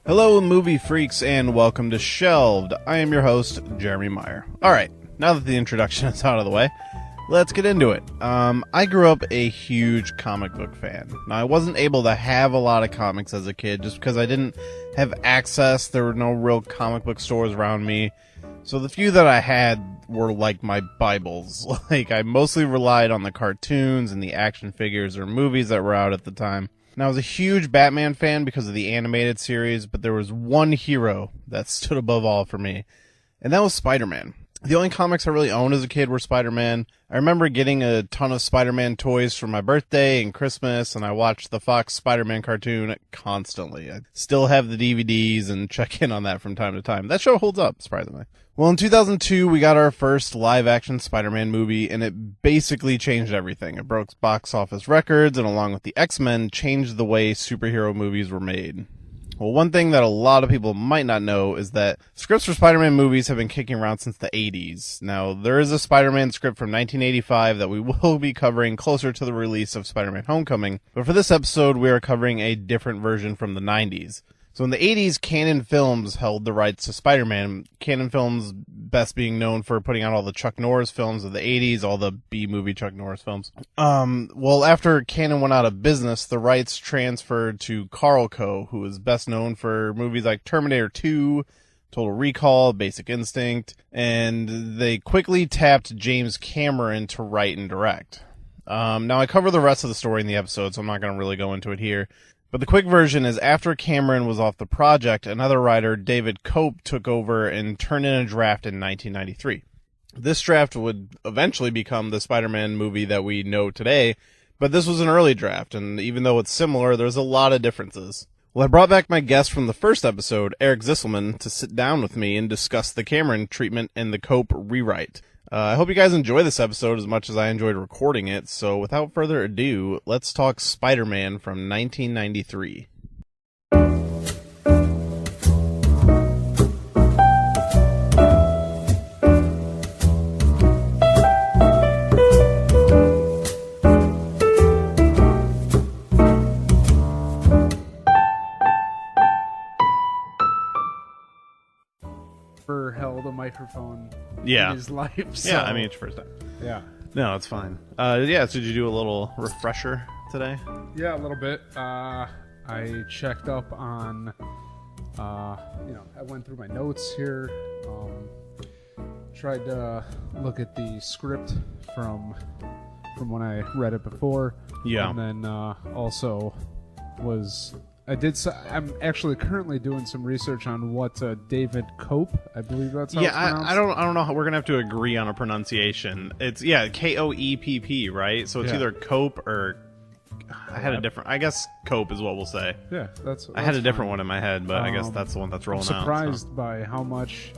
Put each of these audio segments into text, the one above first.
Hello, movie freaks, and welcome to Shelved. I am your host, Jeremy Meyer. Alright, now that the introduction is out of the way, let's get into it. I grew up a huge comic book fan. Now, I wasn't able to have a lot of comics as a kid just because I didn't have access. There were no real comic book stores around me. So the few that I had were like my Bibles. Like, I mostly relied on the cartoons and the action figures or movies that were out at the time. Now, I was a huge Batman fan because of the animated series, but there was one hero that stood above all for me, and that was Spider-Man. The only comics I really owned as a kid were Spider-Man. I remember getting a ton of Spider-Man toys for my birthday and Christmas, and I watched the Fox Spider-Man cartoon constantly. I still have the DVDs and check in on that from time to time. That show holds up, surprisingly. Well, in 2002, we got our first live-action Spider-Man movie, and it basically changed everything. It broke box office records, and along with the X-Men, changed the way superhero movies were made. Well, one thing that a lot of people might not know is that scripts for Spider-Man movies have been kicking around since the 80s. Now, there is a Spider-Man script from 1985 that we will be covering closer to the release of Spider-Man Homecoming, but for this episode, we are covering a different version from the 90s. So in the 80s, Canon Films held the rights to Spider-Man. Canon Films best being known for putting out all the Chuck Norris films of the 80s, all the B-movie Chuck Norris films. Well, after Canon went out of business, the rights transferred to Carlco, who is best known for movies like Terminator 2, Total Recall, Basic Instinct, and they quickly tapped James Cameron to write and direct. Now, I cover the rest of the story in the episode, so I'm not going to really go into it here. But the quick version is after Cameron was off the project, another writer, David Cope, took over and turned in a draft in 1993. This draft would eventually become the Spider-Man movie that we know today, but this was an early draft, and even though it's similar, there's a lot of differences. Well, I brought back my guest from the first episode, Eric Zisselman, to sit down with me and discuss the Cameron treatment and the Cope rewrite. I hope you guys enjoy this episode as much as I enjoyed recording it, so without further ado, let's talk Spider-Man from 1993. Held a microphone in his life. So. Yeah, I mean, it's your first time. Yeah. No, it's fine. So did you do a little refresher today? Yeah, a little bit. I checked up on, I went through my notes here, tried to look at the script from when I read it before. Yeah. And then also I'm actually currently doing some research on what David Cope, I believe that's how it's pronounced. I don't know how we're gonna have to agree on a pronunciation. It's Koepp, right? So it's either Cope or I had a different. I guess Cope is what we'll say. Yeah, that's I had a different fine. one in my head, but I guess that's the one that's rolling I'm surprised out. by how much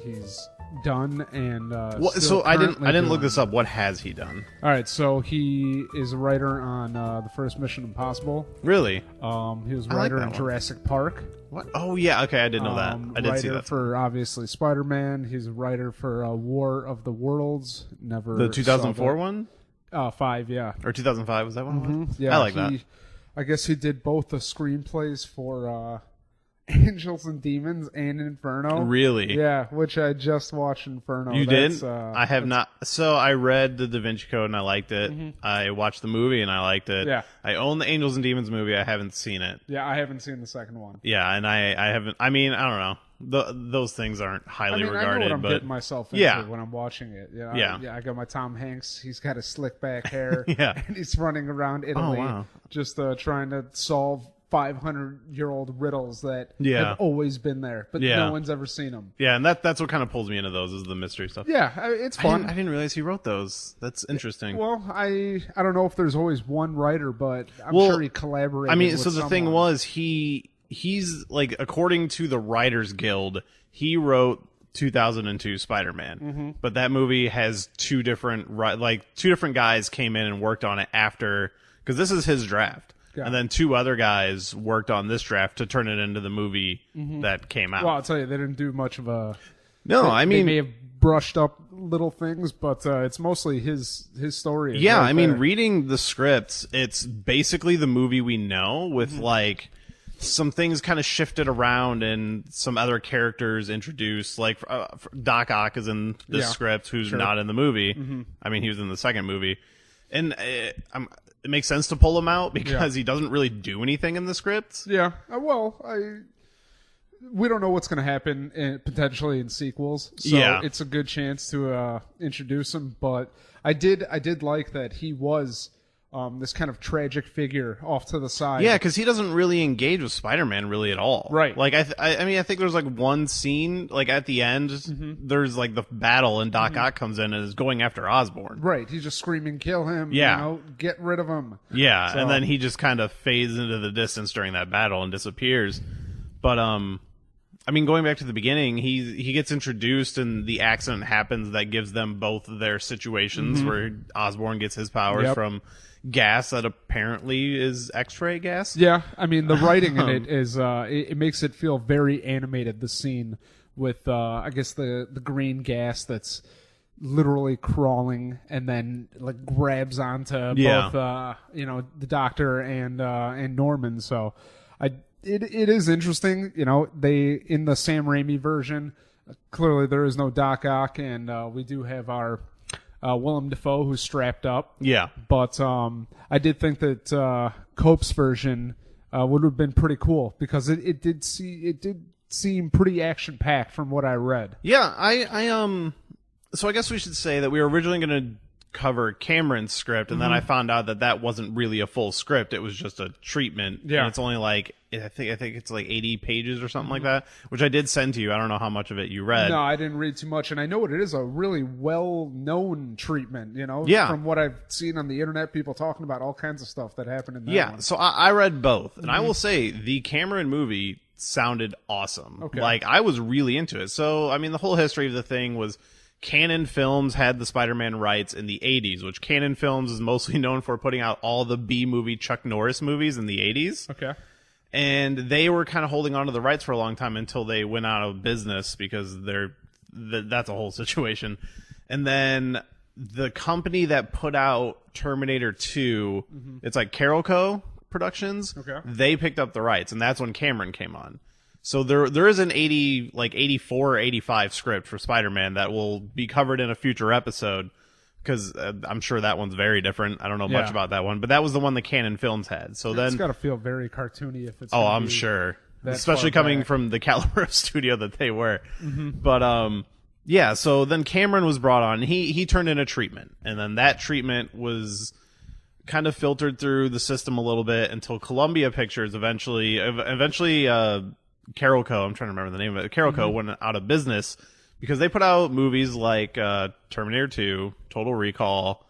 he's done and So I didn't look this up. What has he done? All right, so he is a writer on the first Mission Impossible. Really? He was a writer in Jurassic Park. What? Oh yeah, okay, I didn't know that. I did see that. Writer for obviously Spider-Man. He's a writer for War of the Worlds. Never the 2004 one? 5, yeah. Or 2005 was that one? Mm-hmm. Yeah, I like that. I guess he did both the screenplays for Angels and Demons and Inferno. Really? Yeah, which I just watched Inferno. You did? I have not. So I read the Da Vinci Code and I liked it. Mm-hmm. I watched the movie and I liked it. Yeah. I own the Angels and Demons movie. I haven't seen it. Yeah, I haven't seen the second one. Yeah, and I haven't. I mean, I don't know. Those things aren't highly regarded. I know what I'm but getting myself into when I'm watching it. Yeah. I got my Tom Hanks. He's got his slick back hair. Yeah. And he's running around Italy just trying to solve 500-year-old riddles that have always been there, but no one's ever seen them. Yeah, and that's what kind of pulls me into those is the mystery stuff. Yeah, it's fun. I didn't realize he wrote those. That's interesting. Well, I don't know if there's always one writer, but I'm sure he collaborated. I mean, with so the thing was he's like, according to the Writers Guild, he wrote 2002 Spider-Man, but that movie has two different guys came in and worked on it after, because this is his draft. And then two other guys worked on this draft to turn it into the movie that came out. Well, I'll tell you, they didn't do much of a... No, I mean... They may have brushed up little things, but it's mostly his story. Yeah, right I mean, there. reading the scripts, it's basically the movie we know with, like, some things kind of shifted around and some other characters introduced. Like Doc Ock is in this script, who's not in the movie. I mean, he was in the second movie, and it makes sense to pull him out because he doesn't really do anything in the script. Yeah, we don't know what's going to happen potentially in sequels, so it's a good chance to introduce him. But I did like that he was this kind of tragic figure off to the side. Yeah, because he doesn't really engage with Spider-Man really at all. Right. Like I mean, I think there's like one scene like at the end. There's like the battle, and Doc Ock comes in and is going after Osborn. Right. He's just screaming, "Kill him! Yeah. You know, get rid of him!" Yeah, so, and then he just kind of fades into the distance during that battle and disappears. But I mean, going back to the beginning, he gets introduced and the accident happens that gives them both their situations where Osborn gets his powers from gas that apparently is X-ray gas. Yeah, I mean, the writing in it is it makes it feel very animated, the scene with I guess the green gas that's literally crawling and then like grabs onto both the Doctor and Norman. So It is interesting, they in the Sam Raimi version, clearly there is no Doc Ock, and we do have our Willem Dafoe who's strapped up. Yeah. But I did think that Cope's version would have been pretty cool because it did seem pretty action packed from what I read. Yeah, so I guess we should say that we were originally going to cover Cameron's script, and then I found out that wasn't really a full script. It was just a treatment. Yeah. And it's only like I think it's like 80 pages or something like that, which I did send to you. I don't know how much of it you read. No, I didn't read too much, and I know what it is, a really well-known treatment, Yeah. From what I've seen on the internet, people talking about all kinds of stuff that happened in that one. So I read both, and I will say the Cameron movie sounded awesome. Okay. Like, I was really into it. So, I mean, the whole history of the thing was Canon Films had the Spider-Man rights in the 80s, which Canon Films is mostly known for putting out all the B-movie Chuck Norris movies in the 80s. Okay. And they were kind of holding on to the rights for a long time until they went out of business because that's a whole situation. And then the company that put out Terminator 2, it's like Carolco Productions. Okay. They picked up the rights, and that's when Cameron came on. So there is an 84 or 85 script for Spider-Man that will be covered in a future episode, because I'm sure that one's very different. I don't know much about that one, but that was the one that Canon Films had. So it's got to feel very cartoony if it's. Oh, I'm sure, especially coming from the caliber of studio that they were. But yeah. So then Cameron was brought on. He turned in a treatment, and then that treatment was kind of filtered through the system a little bit until Columbia Pictures eventually. Carolco, I'm trying to remember the name of it. Carolco went out of business because they put out movies like Terminator 2, Total Recall,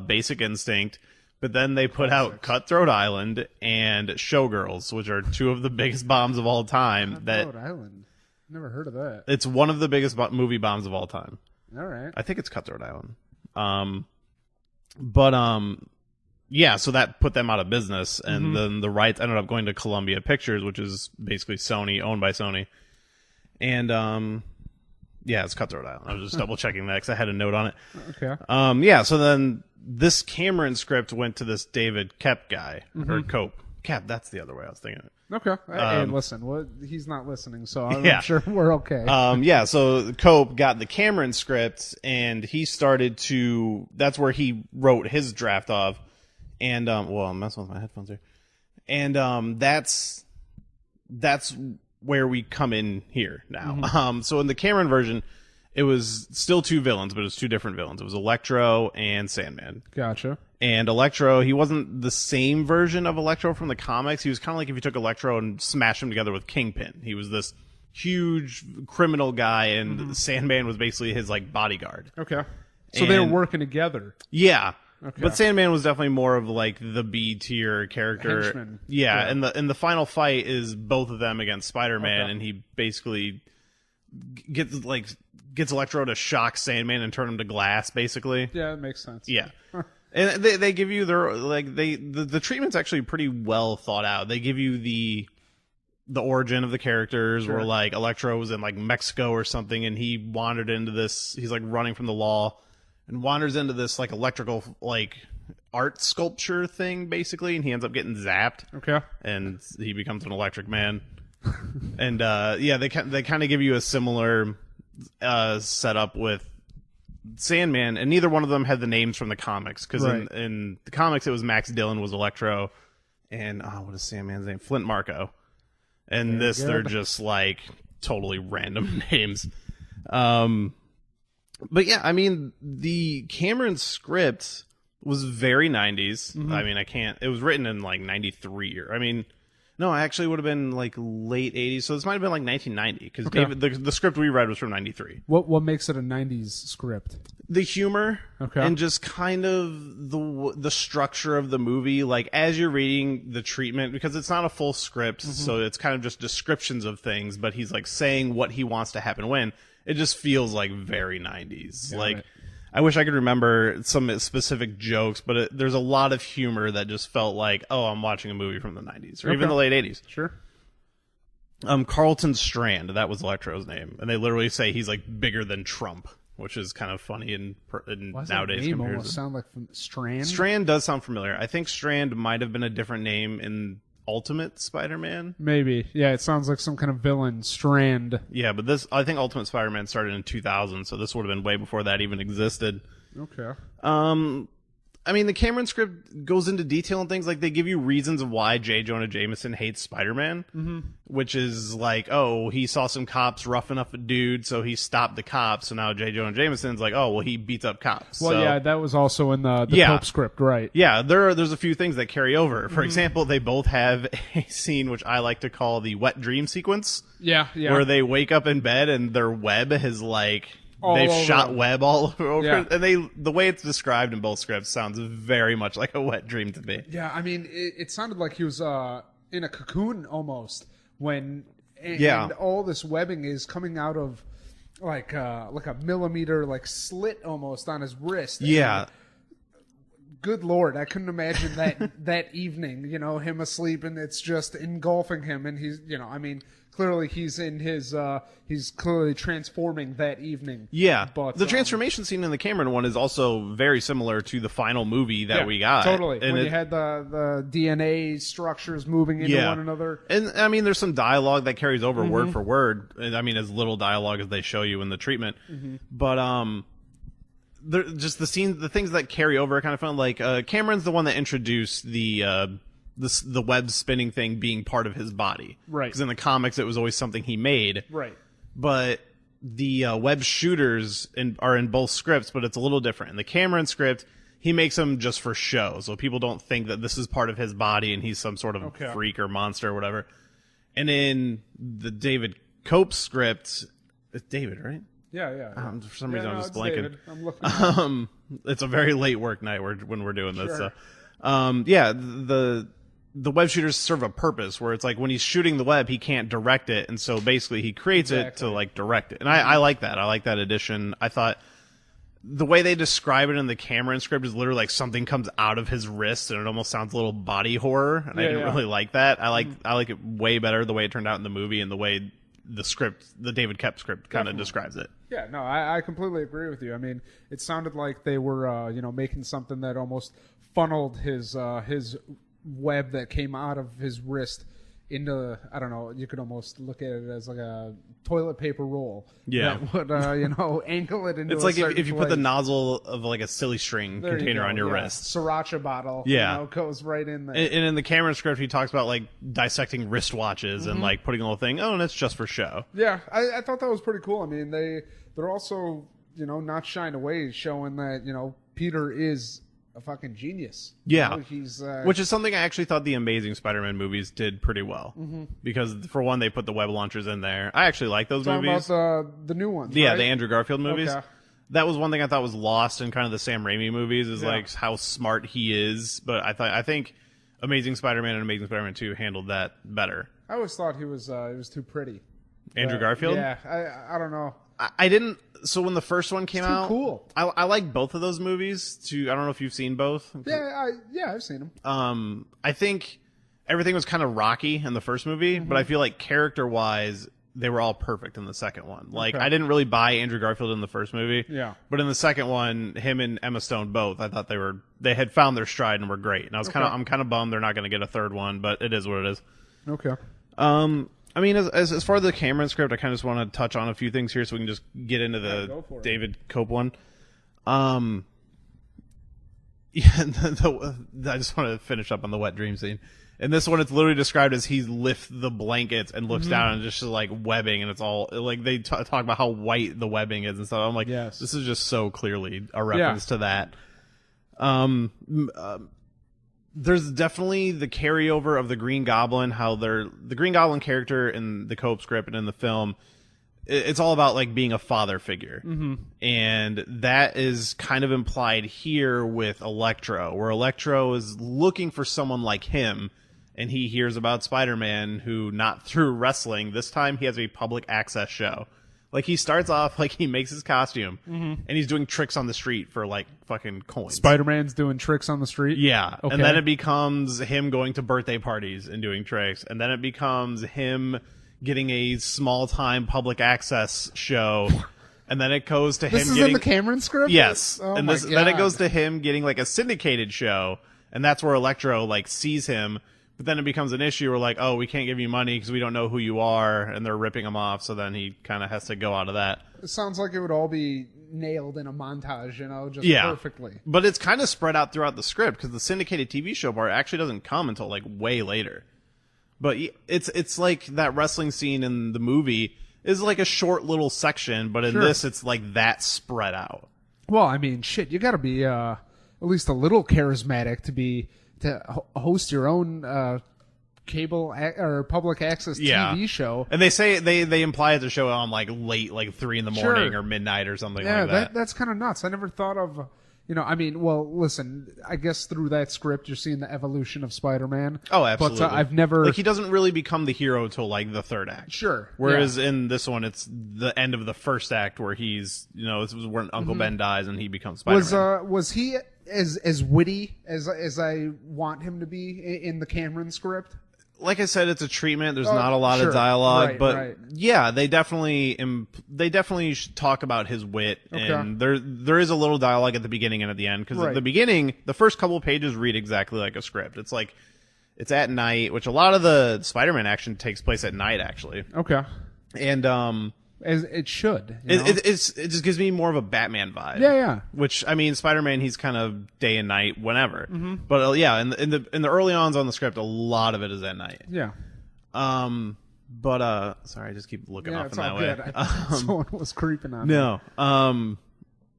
Basic Instinct, but then they put out Cutthroat Island and Showgirls, which are two of the biggest bombs of all time. Cutthroat Island? Never heard of that. It's one of the biggest movie bombs of all time. All right. I think it's Cutthroat Island. Yeah, so that put them out of business, and then the rights ended up going to Columbia Pictures, which is basically Sony, owned by Sony. And, yeah, it's Cutthroat Island. I was just double-checking that because I had a note on it. Okay. Yeah, so then this Cameron script went to this David Koepp guy, or Cope. Koepp, that's the other way I was thinking it. Okay. Hey, listen, he's not listening, so I'm sure we're okay. Yeah, so Cope got the Cameron script, and he started to... That's where he wrote his draft of. And well, I'm messing with my headphones here. And that's where we come in here now. So in the Cameron version, it was still two villains, but it was two different villains. It was Electro and Sandman. Gotcha. And Electro, he wasn't the same version of Electro from the comics. He was kind of like if you took Electro and smashed him together with Kingpin. He was this huge criminal guy, and Sandman was basically his like bodyguard. Okay. So they were working together. Yeah. Okay. But Sandman was definitely more of like the B tier character. Henchman. Yeah, and the final fight is both of them against Spider-Man, and he basically gets Electro to shock Sandman and turn him to glass, basically. Yeah, that makes sense. Yeah. And they give you the treatment's actually pretty well thought out. They give you the origin of the characters, where like Electro was in like Mexico or something, and he wandered into this. He's like running from the law, and wanders into this like electrical like art sculpture thing, basically, and he ends up getting zapped. Okay. And he becomes an electric man. And yeah, they kind of give you a similar setup with Sandman, and neither one of them had the names from the comics, because in the comics it was Max Dillon was Electro, and what is Sandman's name? Flint Marko. And they're just like totally random names. But yeah, I mean, the Cameron script was very 90s. I mean, it was written in like 93, or, I mean, no, actually would have been like late 80s, so this might have been like 1990, because the script we read was from 93. What makes it a 90s script? The humor, and just kind of the structure of the movie. Like, as you're reading the treatment, because it's not a full script, so it's kind of just descriptions of things, but he's like saying what he wants to happen when. It just feels like very 90s. I wish I could remember some specific jokes, but there's a lot of humor that just felt like, oh, I'm watching a movie from the 90s, or even the late 80s. Sure. Carlton Strand, that was Electro's name, and they literally say he's like bigger than Trump, which is kind of funny in nowadays. That name almost sound like Strand? Strand does sound familiar. I think Strand might have been a different name in Ultimate Spider-Man. Maybe. Yeah, it sounds like some kind of villain. Strand. Yeah, but I think Ultimate Spider-Man started in 2000, so this would have been way before that even existed. Okay. I mean, the Cameron script goes into detail and things. Like, they give you reasons of why J. Jonah Jameson hates Spider-Man, which is like, oh, he saw some cops roughing up a dude, so he stopped the cops. So now J. Jonah Jameson's like, oh, well, he beats up cops. Well, yeah, that was also in the Pope script, right? Yeah, there's a few things that carry over. For example, they both have a scene which I like to call the wet dream sequence. Yeah. Where they wake up in bed and their web has like... They've shot web all over it, and the way it's described in both scripts sounds very much like a wet dream to me. Yeah, I mean, it sounded like he was in a cocoon almost and all this webbing is coming out of like a millimeter like slit almost on his wrist. Yeah. And good Lord, I couldn't imagine that evening, him asleep and it's just engulfing him, and he's, I mean, clearly he's in his, he's clearly transforming that evening. Yeah, but the transformation scene in the Cameron one is also very similar to the final movie that we got. Totally, and when you had the DNA structures moving into one another. And, I mean, there's some dialogue that carries over word for word. I mean, as little dialogue as they show you in the treatment. But, just the things that carry over are kind of fun. Like, Cameron's the one that introduced the web spinning thing being part of his body. Right. Because in the comics, it was always something he made. Right. But the web shooters are in both scripts, but it's a little different. In the Cameron script, he makes them just for show, so people don't think that this is part of his body and he's some sort of freak or monster or whatever. And in the David Cope script, it's David, right? Yeah. For some reason, I'm just blanking. David. I'm looking. It's a very late work night when we're doing this. Sure. So, the web shooters serve a purpose where it's like when he's shooting the web, he can't direct it, and so basically he creates it to like direct it. And I like that. I like that addition. I thought the way they describe it in the Cameron script is literally like something comes out of his wrist, and it almost sounds a little body horror. And I didn't really like that. I like it way better the way it turned out in the movie and the way the David Koepp script kind of describes it. Yeah, no, I completely agree with you. I mean, it sounded like they were, making something that almost funneled his web that came out of his wrist into, I don't know, you could almost look at it as like a toilet paper roll. Yeah. That would, ankle it into it's a like certain if you place. put the nozzle of like a silly string container on your wrist. Sriracha bottle. Yeah. Goes right in there. And in the Cameron script, he talks about like dissecting wristwatches and like putting a little thing, and it's just for show. Yeah, I thought that was pretty cool. I mean, they're also, not shying away, showing that, Peter is a fucking genius. Yeah. He's which is something I actually thought the Amazing Spider-Man movies did pretty well. Because, for one, they put the web launchers in there. I actually like those movies. About the new ones, Yeah, right? the Andrew Garfield movies. Okay. That was one thing I thought was lost in kind of the Sam Raimi movies, is like how smart he is. But I think Amazing Spider-Man and Amazing Spider-Man 2 handled that better. I always thought he was too pretty. Andrew Garfield? Yeah, I don't know. I didn't. So when the first one came out, cool. I like both of those movies. I don't know if you've seen both. Yeah, I've seen them. I think everything was kind of rocky in the first movie, but I feel like character-wise, they were all perfect in the second one. Like, Okay. I didn't really buy Andrew Garfield in the first movie. Yeah. But in the second one, him and Emma Stone both, I thought they had found their stride and were great. And I'm kind of bummed they're not going to get a third one, but it is what it is. Okay. I mean, as far as the Cameron script, I kind of just want to touch on a few things here so we can just get into the go for it. David Cope one. Yeah, I just want to finish up on the wet dream scene. In this one, it's literally described as he lifts the blankets and looks down and just like webbing, and it's all like they talk about how white the webbing is and stuff. I'm like, Yes. this is just so clearly a reference to that. There's definitely the carryover of the Green Goblin, how the Green Goblin character in the Cope script and in the film, it's all about like being a father figure. And that is kind of implied here with Electro, where Electro is looking for someone like him, and he hears about Spider-Man, who, not through wrestling, this time he has a public access show. Like, he starts off, like, he makes his costume, and he's doing tricks on the street for, like, fucking coins. Spider-Man's doing tricks on the street? Yeah. Okay. And then it becomes him going to birthday parties and doing tricks. And then it becomes him getting a small-time public access show. And then it goes to him This is getting... in the Cameron script? Yes. Oh And my then it God. goes to him getting, like, a syndicated show. And that's where Electro, like, sees him. But then it becomes an issue where, like, oh, we can't give you money because we don't know who you are. And they're ripping him off. So then he kind of has to go out of that. It sounds like it would all be nailed in a montage, just Yeah. perfectly. But it's kind of spread out throughout the script because the syndicated TV show part actually doesn't come until like way later. But it's like that wrestling scene in the movie is like a short little section, but in Sure. this it's like that spread out. Well, I mean, shit, you got to be at least a little charismatic to host your own cable or public access TV show. And they say they imply it's a show on like late, like 3 a.m. Sure. or midnight or something Yeah, like that. that's kind of nuts. I never thought of, I mean, well, listen, I guess through that script you're seeing the evolution of Spider-Man. Oh, absolutely. But I've never... like, he doesn't really become the hero till like the third act. Sure. Whereas in this one, it's the end of the first act where he's, this was when Uncle Ben dies and he becomes Spider-Man. Was he as witty as I want him to be in the Cameron script? Like I said, it's a treatment. There's not a lot sure. of dialogue, Right, but right. yeah, they definitely should talk about his wit, Okay. and there is a little dialogue at the beginning and at the end, because at Right. the beginning, the first couple pages read exactly like a script. It's like it's at night, which a lot of the Spider-Man action takes place at night, actually, Okay. and As it should. it just gives me more of a Batman vibe. Yeah. Which, I mean, Spider-Man, he's kind of day and night, whenever. Mm-hmm. But yeah, in the early ons on the script, a lot of it is at night. Yeah. But sorry, I just keep looking Yeah, off it's in that all way. good. I thought someone was creeping on me. No.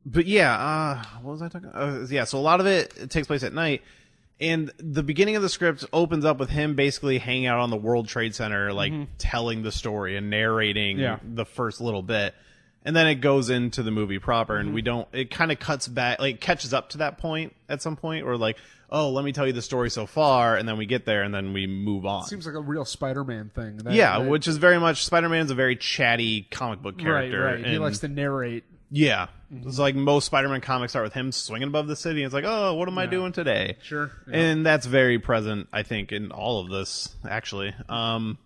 But yeah, what was I talking about? Yeah, so a lot of it takes place at night. And the beginning of the script opens up with him basically hanging out on the World Trade Center, like telling the story and narrating the first little bit. And then it goes into the movie proper, and it kind of cuts back, like catches up to that point at some point, or like, oh, let me tell you the story so far, and then we get there, and then we move on. Seems like a real Spider-Man thing. Which is very much, Spider-Man's a very chatty comic book character. Right. He and- likes to narrate. Yeah. It's like most Spider-Man comics start with him swinging above the city. It's like, oh, what am I doing today? Sure. Yeah. And that's very present, I think, in all of this, actually. But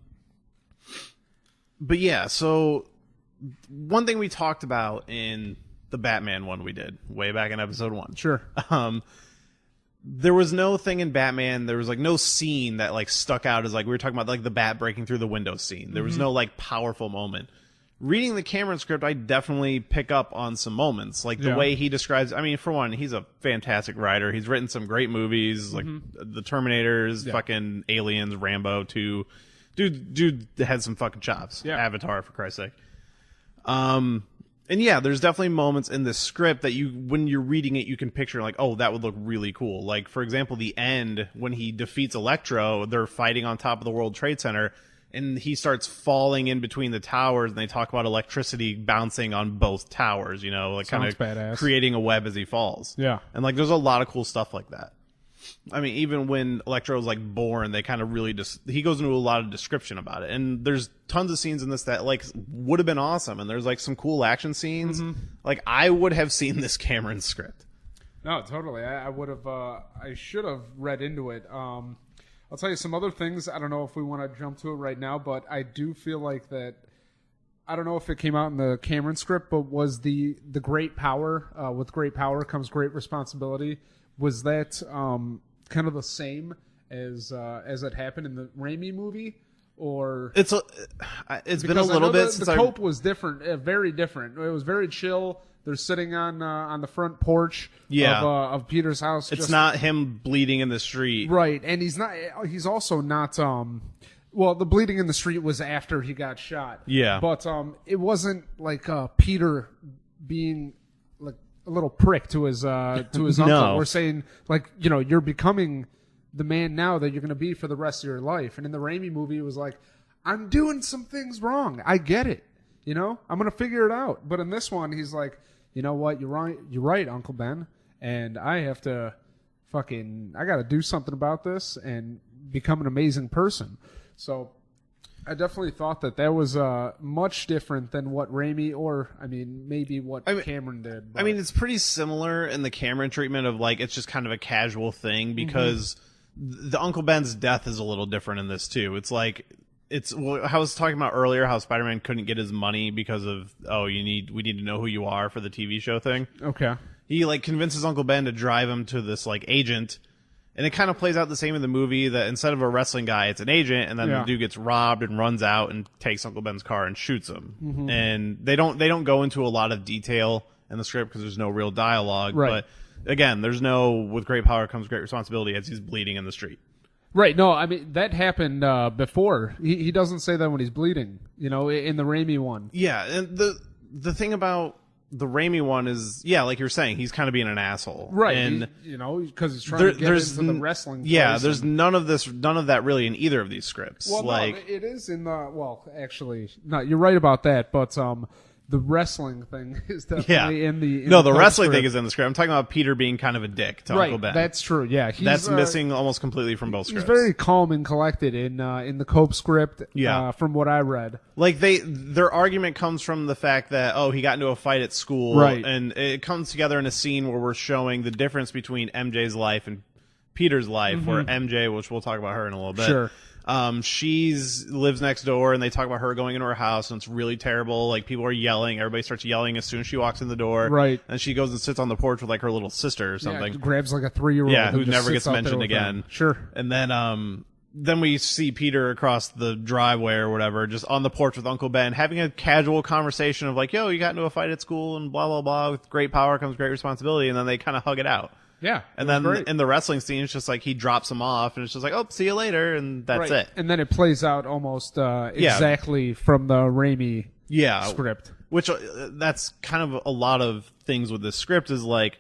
yeah, so one thing we talked about in the Batman one we did way back in episode 1. Sure. There was no thing in Batman, there was like no scene that like stuck out as like, we were talking about like the bat breaking through the window scene. There was no like powerful moment. Reading the Cameron script, I definitely pick up on some moments. Like the way he describes, I mean, for one, he's a fantastic writer. He's written some great movies, like The Terminators, fucking Aliens, Rambo 2. Dude had some fucking chops. Yeah. Avatar, for Christ's sake. And yeah, there's definitely moments in this script that when you're reading it, you can picture like, oh, that would look really cool. Like, for example, the end, when he defeats Electro, they're fighting on top of the World Trade Center, and he starts falling in between the towers, and they talk about electricity bouncing on both towers, like kind Sounds of badass. creating a web as he falls. Yeah. And like, there's a lot of cool stuff like that. I mean, even when Electro's like born, they kind of really he goes into a lot of description about it. And there's tons of scenes in this that like would have been awesome. And there's like some cool action scenes. Like, I would have seen this Cameron script. No, totally. I would have. I should have read into it. I'll tell you some other things. I don't know if we want to jump to it right now, but I do feel like that I don't know if it came out in the Cameron script, but was the great power, with great power comes great responsibility. Was that kind of the same as it happened in the Raimi movie? Or it's been a little bit since the cope was different, very different. It was very chill. They're sitting on the front porch of Peter's house. It's not him bleeding in the street, right? And he's not. He's also not. Well, the bleeding in the street was after he got shot. Yeah, but it wasn't like Peter being like a little prick to his uncle. No. We're saying like you're becoming the man now that you're going to be for the rest of your life. And in the Raimi movie, it was like, I'm doing some things wrong. I get it. I'm going to figure it out. But in this one, he's like, you know what? You're right, Uncle Ben. And I have to I got to do something about this and become an amazing person. So I definitely thought that was much different than what Raimi maybe what Cameron did. But. I mean, it's pretty similar in the Cameron treatment of like, it's just kind of a casual thing because the Uncle Ben's death is a little different in this too. It's like I was talking about earlier how Spider-Man couldn't get his money because of we need to know who you are for the TV show thing. Okay. He like convinces Uncle Ben to drive him to this like agent, and it kind of plays out the same in the movie that instead of a wrestling guy, it's an agent, and then the dude gets robbed and runs out and takes Uncle Ben's car and shoots him. And they don't go into a lot of detail in the script because there's no real dialogue. Right. But again, there's no with great power comes great responsibility as he's bleeding in the street. Right. No, I mean, that happened before. He doesn't say that when he's bleeding, in the Raimi one. Yeah, and the thing about the Raimi one is, like you're saying, he's kind of being an asshole. Right. And because he's trying to get into the wrestling place. Yeah, there's none of that really in either of these scripts. Well, no, it is in the, actually, no, you're right about that, but the wrestling thing is definitely in the the wrestling thing is in the script. I'm talking about Peter being kind of a dick to Uncle Ben. That's true. Yeah, that's missing almost completely from both scripts. He's very calm and collected in the Cope script. From what I read, like their argument comes from the fact that he got into a fight at school, right? And it comes together in a scene where we're showing the difference between MJ's life and Peter's life, where MJ, which we'll talk about her in a little bit. Sure. She's lives next door, and they talk about her going into her house, and it's really terrible. Like, people are yelling. Everybody starts yelling as soon as she walks in the door. Right. And she goes and sits on the porch with, like, her little sister or something. Yeah, grabs, like, a 3-year-old. Yeah, who never gets mentioned again. Sure. And then we see Peter across the driveway or whatever, just on the porch with Uncle Ben, having a casual conversation of, like, yo, you got into a fight at school, and blah, blah, blah. With great power comes great responsibility. And then they kind of hug it out. Yeah. And then in the wrestling scene, it's just like he drops him off, and it's just like, oh, see you later, and that's it. And then it plays out almost exactly from the Raimi script. Which that's kind of a lot of things with this script is like,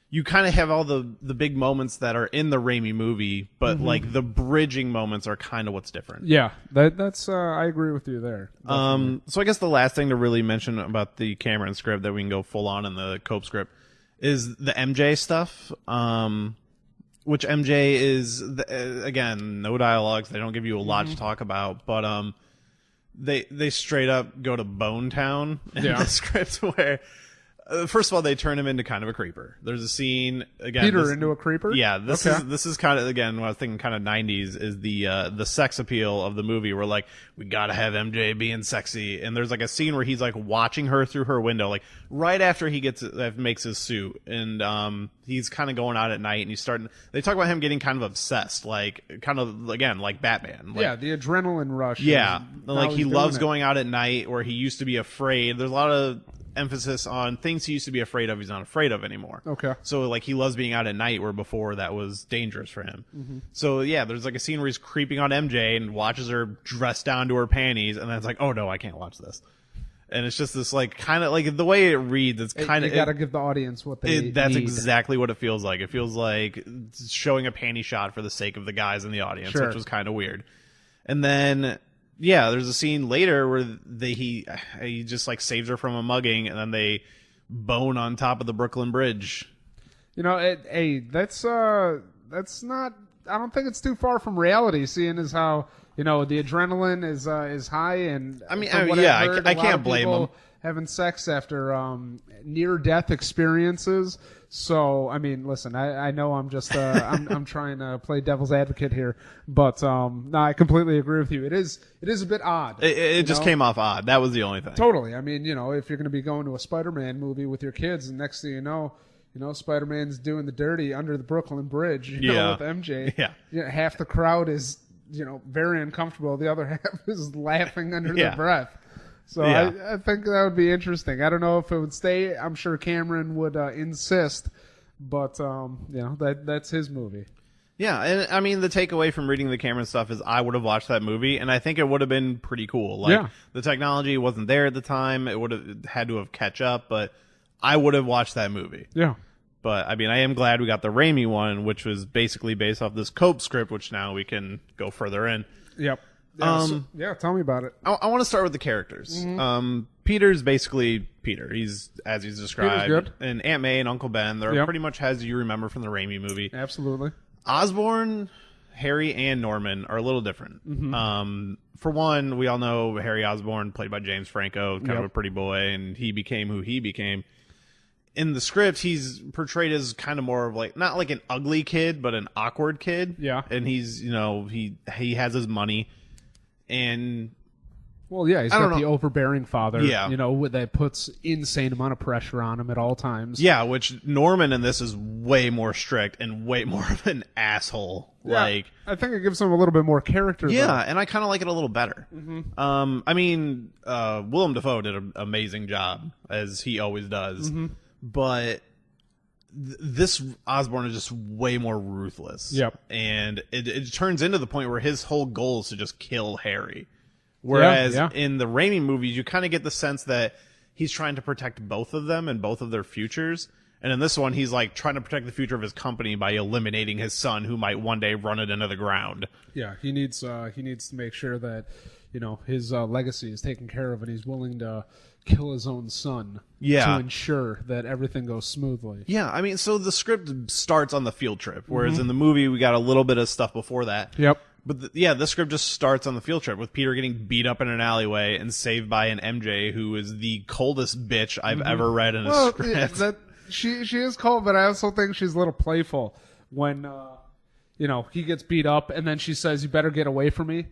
you kind of have all the big moments that are in the Raimi movie, but like the bridging moments are kind of what's different. Yeah, that's I agree with you there. Definitely. So I guess the last thing to really mention about the Cameron script that we can go full on in the Cope script is the MJ stuff, which MJ is, again, no dialogues. They don't give you a lot to talk about, but they straight up go to Bone Town in the script where, first of all, they turn him into kind of a creeper. There's a scene, again... Peter into a creeper? Yeah, this is kind of, again, what I was thinking kind of 90s, is the sex appeal of the movie, where, like, we gotta have MJ being sexy, and there's, like, a scene where he's, like, watching her through her window, like, right after he makes his suit, and he's kind of going out at night, and he's starting... They talk about him getting kind of obsessed, like, kind of, again, like Batman. Like, yeah, the adrenaline rush. Yeah, like, he loves going out at night, where he used to be afraid. There's a lot of emphasis on things he used to be afraid of, he's not afraid of anymore. Okay. So, like, he loves being out at night, where before that was dangerous for him. So, yeah, there's, like, a scene where he's creeping on MJ and watches her dress down to her panties, and then it's like, oh, no, I can't watch this. And it's just this, like, kind of, like, the way it reads, it's kind of... You gotta give the audience what they That's need. exactly what it feels like. It feels like showing a panty shot for the sake of the guys in the audience, which was kind of weird. And then... Yeah, there's a scene later where he just like saves her from a mugging, and then they bone on top of the Brooklyn Bridge. That's not. I don't think it's too far from reality, seeing as how the adrenaline is high, and I mean, I can't blame him. Having sex after near-death experiences, So, I mean, listen, I know I'm just I'm trying to play devil's advocate here, but no, I completely agree with you. It is a bit odd. It just came off odd. That was the only thing. Totally. I mean, if you're going to be going to a Spider-Man movie with your kids, and next thing you know, Spider-Man's doing the dirty under the Brooklyn Bridge, with MJ. Yeah. Half the crowd is, very uncomfortable. The other half is laughing under their breath. So I think that would be interesting. I don't know if it would stay. I'm sure Cameron would insist, but that's his movie. Yeah, and I mean the takeaway from reading the Cameron stuff is I would have watched that movie, and I think it would have been pretty cool. Like the technology wasn't there at the time; it would have had to have catch up, but I would have watched that movie. Yeah. But I mean, I am glad we got the Raimi one, which was basically based off this Cope script, which now we can go further in. Yep. Tell me about it. I want to start with the characters. Mm-hmm. Peter's basically Peter. He's as he's described. Peter's good. And Aunt May and Uncle Ben. They're pretty much as you remember from the Raimi movie. Absolutely. Osborn, Harry, and Norman are a little different. Mm-hmm. For one, we all know Harry Osborn, played by James Franco, kind of a pretty boy, and he became who he became. In the script, he's portrayed as kind of more of like, not like an ugly kid, but an awkward kid. Yeah. And he's, he has his money. And well, yeah, he's got the overbearing father, Yeah. That puts insane amount of pressure on him at all times. Yeah, which Norman in this is way more strict and way more of an asshole. Yeah, like, I think it gives him a little bit more character. Yeah, though. and I kind of like it a little better. Mm-hmm. I mean, Willem Dafoe did an amazing job, as he always does. Mm-hmm. But this Osborn is just way more ruthless. Yep. And it turns into the point where his whole goal is to just kill Harry. Whereas in the Raimi movies, you kind of get the sense that he's trying to protect both of them and both of their futures. And in this one, he's like trying to protect the future of his company by eliminating his son, who might one day run it into the ground. Yeah, he needs to make sure that his legacy is taken care of, and he's willing to kill his own son to ensure that everything goes smoothly. Yeah, I mean, so the script starts on the field trip, whereas in the movie we got a little bit of stuff before that. Yep. But the script just starts on the field trip with Peter getting beat up in an alleyway and saved by an MJ who is the coldest bitch I've ever read in a script. Yeah, she is cold, but I also think she's a little playful when he gets beat up and then she says, "You better get away from me."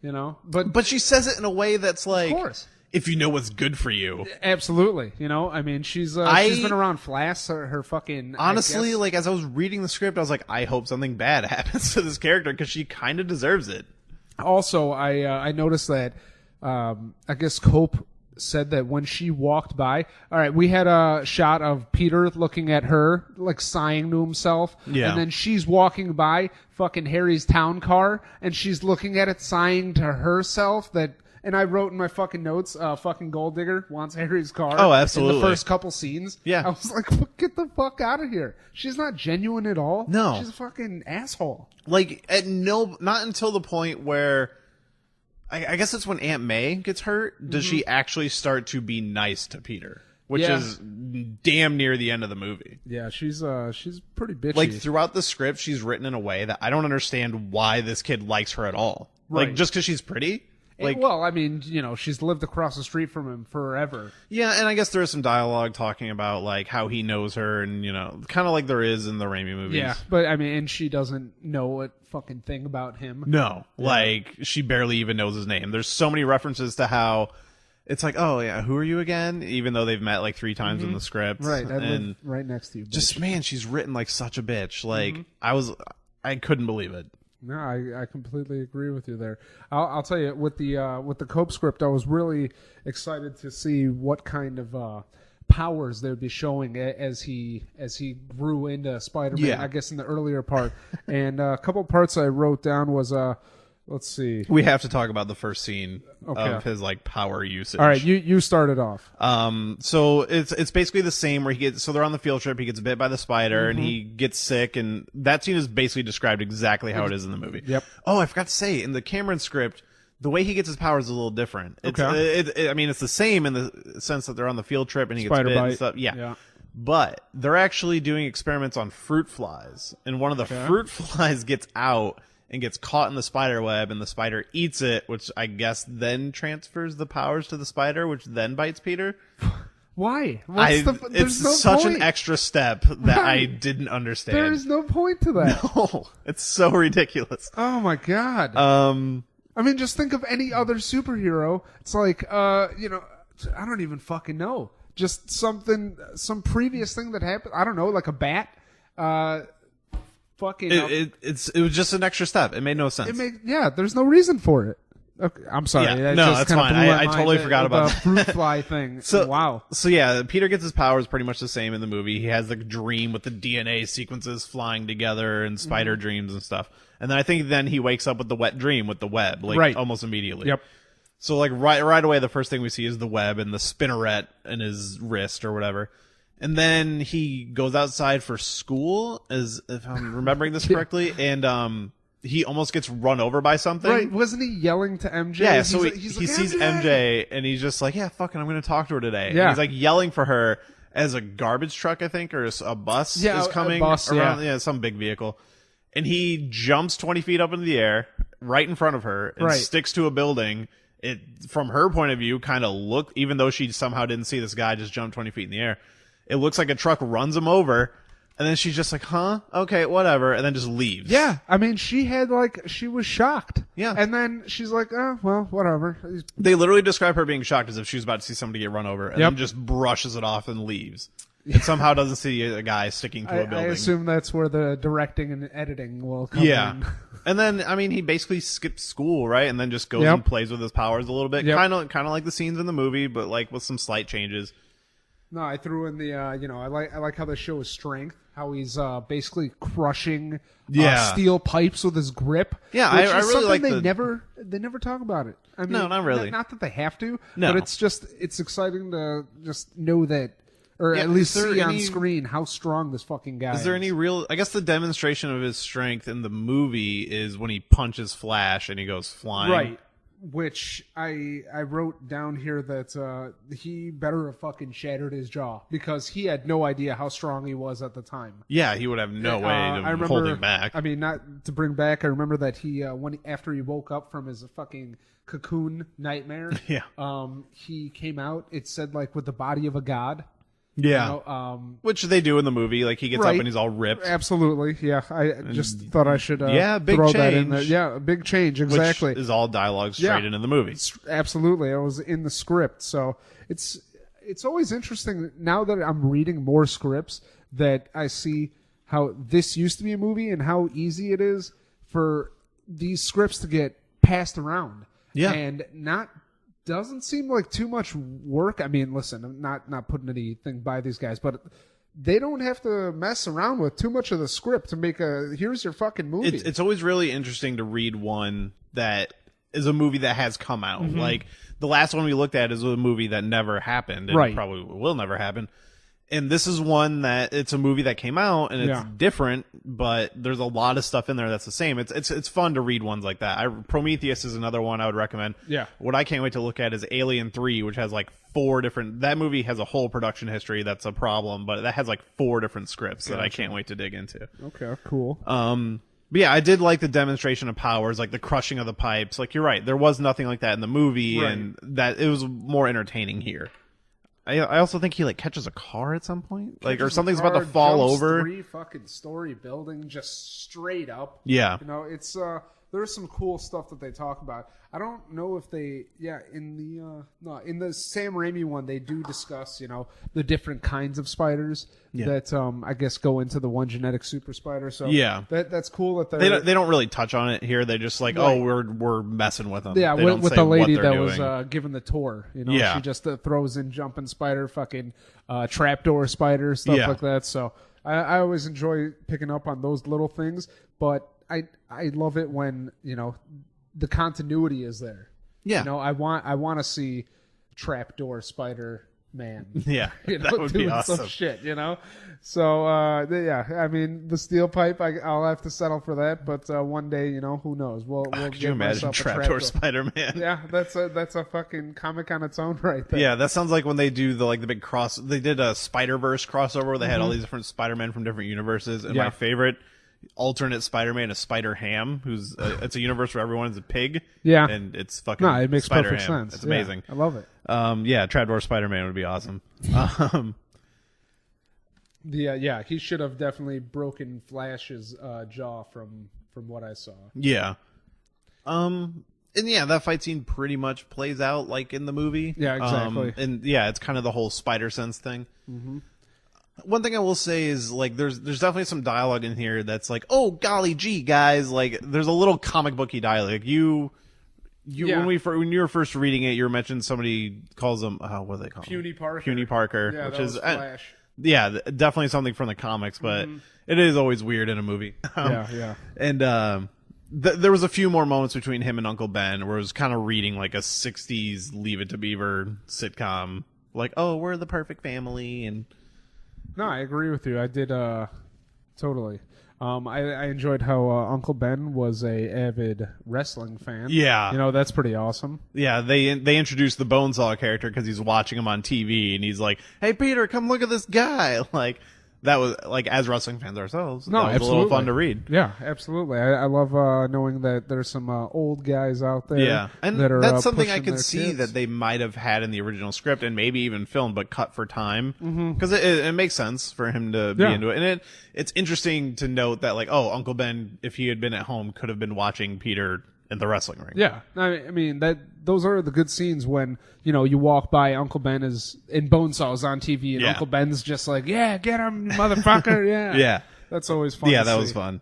But she says it in a way that's like, of course, if you know what's good for you. Absolutely. I mean, she's been around Flash, her fucking... Honestly, like, as I was reading the script, I was like, I hope something bad happens to this character, because she kind of deserves it. Also, I noticed that, I guess Cope said that when she walked by... All right, we had a shot of Peter looking at her, like, sighing to himself. Yeah. And then she's walking by fucking Harry's town car, and she's looking at it, sighing to herself that... And I wrote in my fucking notes, fucking Gold Digger wants Harry's car. Oh, absolutely. In the first couple scenes. Yeah. I was like, get the fuck out of here. She's not genuine at all. No. She's a fucking asshole. Like, not until the point where... I guess it's when Aunt May gets hurt, does she actually start to be nice to Peter. Which is damn near the end of the movie. Yeah, she's pretty bitchy. Like, throughout the script, she's written in a way that I don't understand why this kid likes her at all. Right. Like, just because she's pretty? Like, well, I mean, she's lived across the street from him forever. Yeah, and I guess there is some dialogue talking about, like, how he knows her and, kind of like there is in the Raimi movies. Yeah, but, I mean, and she doesn't know a fucking thing about him. No. Yeah. Like, she barely even knows his name. There's so many references to how it's like, oh, yeah, who are you again? Even though they've met, like, 3 times in the script. Right, I live right next to you. Bitch. Just, man, she's written like such a bitch. Like, I couldn't believe it. No, I completely agree with you there. I'll tell you, with the Cope script, I was really excited to see what kind of powers they would be showing as he grew into Spider-Man. Yeah. I guess in the earlier part, and a couple parts I wrote down was let's see. We have to talk about the first scene of his like power usage. All right, you started off. So it's basically the same where they're on the field trip, he gets bit by the spider and he gets sick, and that scene is basically described exactly how it is in the movie. Yep. Oh, I forgot to say, in the Cameron script, the way he gets his powers is a little different. It's, I mean, it's the same in the sense that they're on the field trip and he gets bit and stuff. Yeah. But they're actually doing experiments on fruit flies, and one of the fruit flies gets out and gets caught in the spider web, and the spider eats it, which I guess then transfers the powers to the spider, which then bites Peter. Why? It's there's no such point. an extra step that I didn't understand. There is no point to that. No, it's so ridiculous. Oh my god. I mean, just think of any other superhero. It's like, I don't even fucking know. Just some previous thing that happened. I don't know, like a bat. Fucking. It was just an extra step. It made no sense. There's no reason for it. Okay, I'm sorry. Yeah, no, that's fine. I totally forgot about the fruit fly thing. Wow. So yeah, Peter gets his powers pretty much the same in the movie. He has the dream with the DNA sequences flying together and spider dreams and stuff. And then I think he wakes up with the wet dream with the web, almost immediately. Yep. So like right away, the first thing we see is the web and the spinneret in his wrist or whatever. And then he goes outside for school, if I'm remembering this correctly, and he almost gets run over by something. Right. Wasn't he yelling to MJ? Yeah, so he sees MJ, and he's just like, yeah, fuck it, I'm going to talk to her today. Yeah. And he's like yelling for her as a garbage truck, I think, or a bus is coming around. Yeah, some big vehicle. And he jumps 20 feet up into the air, right in front of her, and sticks to a building. It, from her point of view, kind of looked, even though she somehow didn't see this guy just jump 20 feet in the air, it looks like a truck runs him over. And then she's just like, huh? Okay, whatever. And then just leaves. Yeah. I mean, she was shocked. Yeah. And then she's like, oh, well, whatever. They literally describe her being shocked as if she was about to see somebody get run over and then just brushes it off and leaves. And somehow doesn't see a guy sticking to a building. I assume that's where the directing and editing will come in. And then, I mean, he basically skips school, right? And then just goes and plays with his powers a little bit. Kind of like the scenes in the movie, but like with some slight changes. No, I threw in the, I like how the show is strength. How he's basically crushing steel pipes with his grip. Yeah, I really like they never talk about it. I mean, no, not really. Not that they have to, no. But it's exciting to just know that, or at least see on screen how strong this fucking guy is. Is there any real? I guess the demonstration of his strength in the movie is when he punches Flash and he goes flying. Right. Which I wrote down here that he better have fucking shattered his jaw because he had no idea how strong he was at the time. Yeah, he would have no way to hold him back. I mean, not to bring back. I remember that he after he woke up from his fucking cocoon nightmare. He came out. It said like with the body of a god. Yeah, which they do in the movie. Like he gets up and he's all ripped. Absolutely, yeah. I just thought I should big throw change. that in there. Yeah, a big change, exactly. Which is all dialogue straight into the movie. Absolutely, it was in the script. So it's always interesting now that I'm reading more scripts that I see how this used to be a movie and how easy it is for these scripts to get passed around. Yeah, and doesn't seem like too much work. I mean, listen, I'm not putting anything by these guys, but they don't have to mess around with too much of the script to make here's your fucking movie. It's always really interesting to read one that is a movie that has come out. Mm-hmm. Like the last one we looked at is a movie that never happened and probably will never happen. And this is one that it's a movie that came out and it's different, but there's a lot of stuff in there that's the same. It's fun to read ones like that. Prometheus is another one I would recommend. Yeah. What I can't wait to look at is Alien 3, which has like 4 different. That movie has a whole production history that's a problem, but that has like 4 different scripts that I can't wait to dig into. Okay, cool. But yeah, I did like the demonstration of powers, like the crushing of the pipes. Like you're right, there was nothing like that in the movie, and that it was more entertaining here. I also think he like catches a car at some point, like or something's about to fall over. 3 fucking story building just straight up. Yeah, it's there's some cool stuff that they talk about. I don't know if they in the Sam Raimi one they do discuss the different kinds of spiders that I guess go into the one genetic super spider. So that's cool that they don't really touch on it here. They're just like we're messing with them. Yeah, they with the lady that was given the tour. She just throws in jumping spider, fucking trapdoor spider stuff like that. So I always enjoy picking up on those little things, but I love it when the continuity is there. Yeah, I want to see trapdoor spider man. Yeah, that would doing be awesome. Some shit, So I mean the steel pipe. I'll have to settle for that, but one day, who knows? We'll could you imagine trapdoor Spider Man? Yeah, that's a fucking comic on its own right there. Yeah, that sounds like when they do the big cross. They did a Spider-Verse crossover where they had all these different Spider-Men from different universes, and my favorite alternate Spider-Man is Spider-Ham, who's it's a universe where everyone is a pig. Yeah. And it's fucking it makes Spider-Ham. perfect sense. It's amazing. I love it. Trapdoor Spider-Man would be awesome. He should have definitely broken Flash's jaw from what I saw. Yeah. And that fight scene pretty much plays out like in the movie. Yeah, exactly. It's kind of the whole spider sense thing. Mm-hmm. One thing I will say is like there's definitely some dialogue in here that's like, oh golly gee guys, like there's a little comic booky dialogue. When you were first reading it, you were mentioning somebody calls them what do they call Puny him? Parker. Puny Parker, Yeah, which that is was Flash. Definitely something from the comics, but it is always weird in a movie. And there was a few more moments between him and Uncle Ben where it was kind of reading like a 60s Leave It to Beaver sitcom, like, oh, we're the perfect family. And no, I agree with you. I did totally. I enjoyed how Uncle Ben was a avid wrestling fan. Yeah, that's pretty awesome. Yeah, they introduced the Bonesaw character because he's watching him on TV and he's like, "Hey Peter, come look at this guy!" Like that was like, as wrestling fans ourselves, no, that was absolutely. a little fun to read. Yeah, absolutely. I love knowing that there's some old guys out there. Yeah, and that are, that's something I pushing could their see kids. that they might have had in the original script and maybe even filmed, but cut for time because it makes sense for him to be into it. And it's interesting to note that like, oh, Uncle Ben, if he had been at home, could have been watching Peter in the wrestling ring. Yeah, I mean those are the good scenes when you walk by Uncle Ben is in Bonesaw's on TV and Uncle Ben's just like, yeah, get him, you motherfucker, yeah, Yeah, that's always fun. Yeah, to that see. was fun.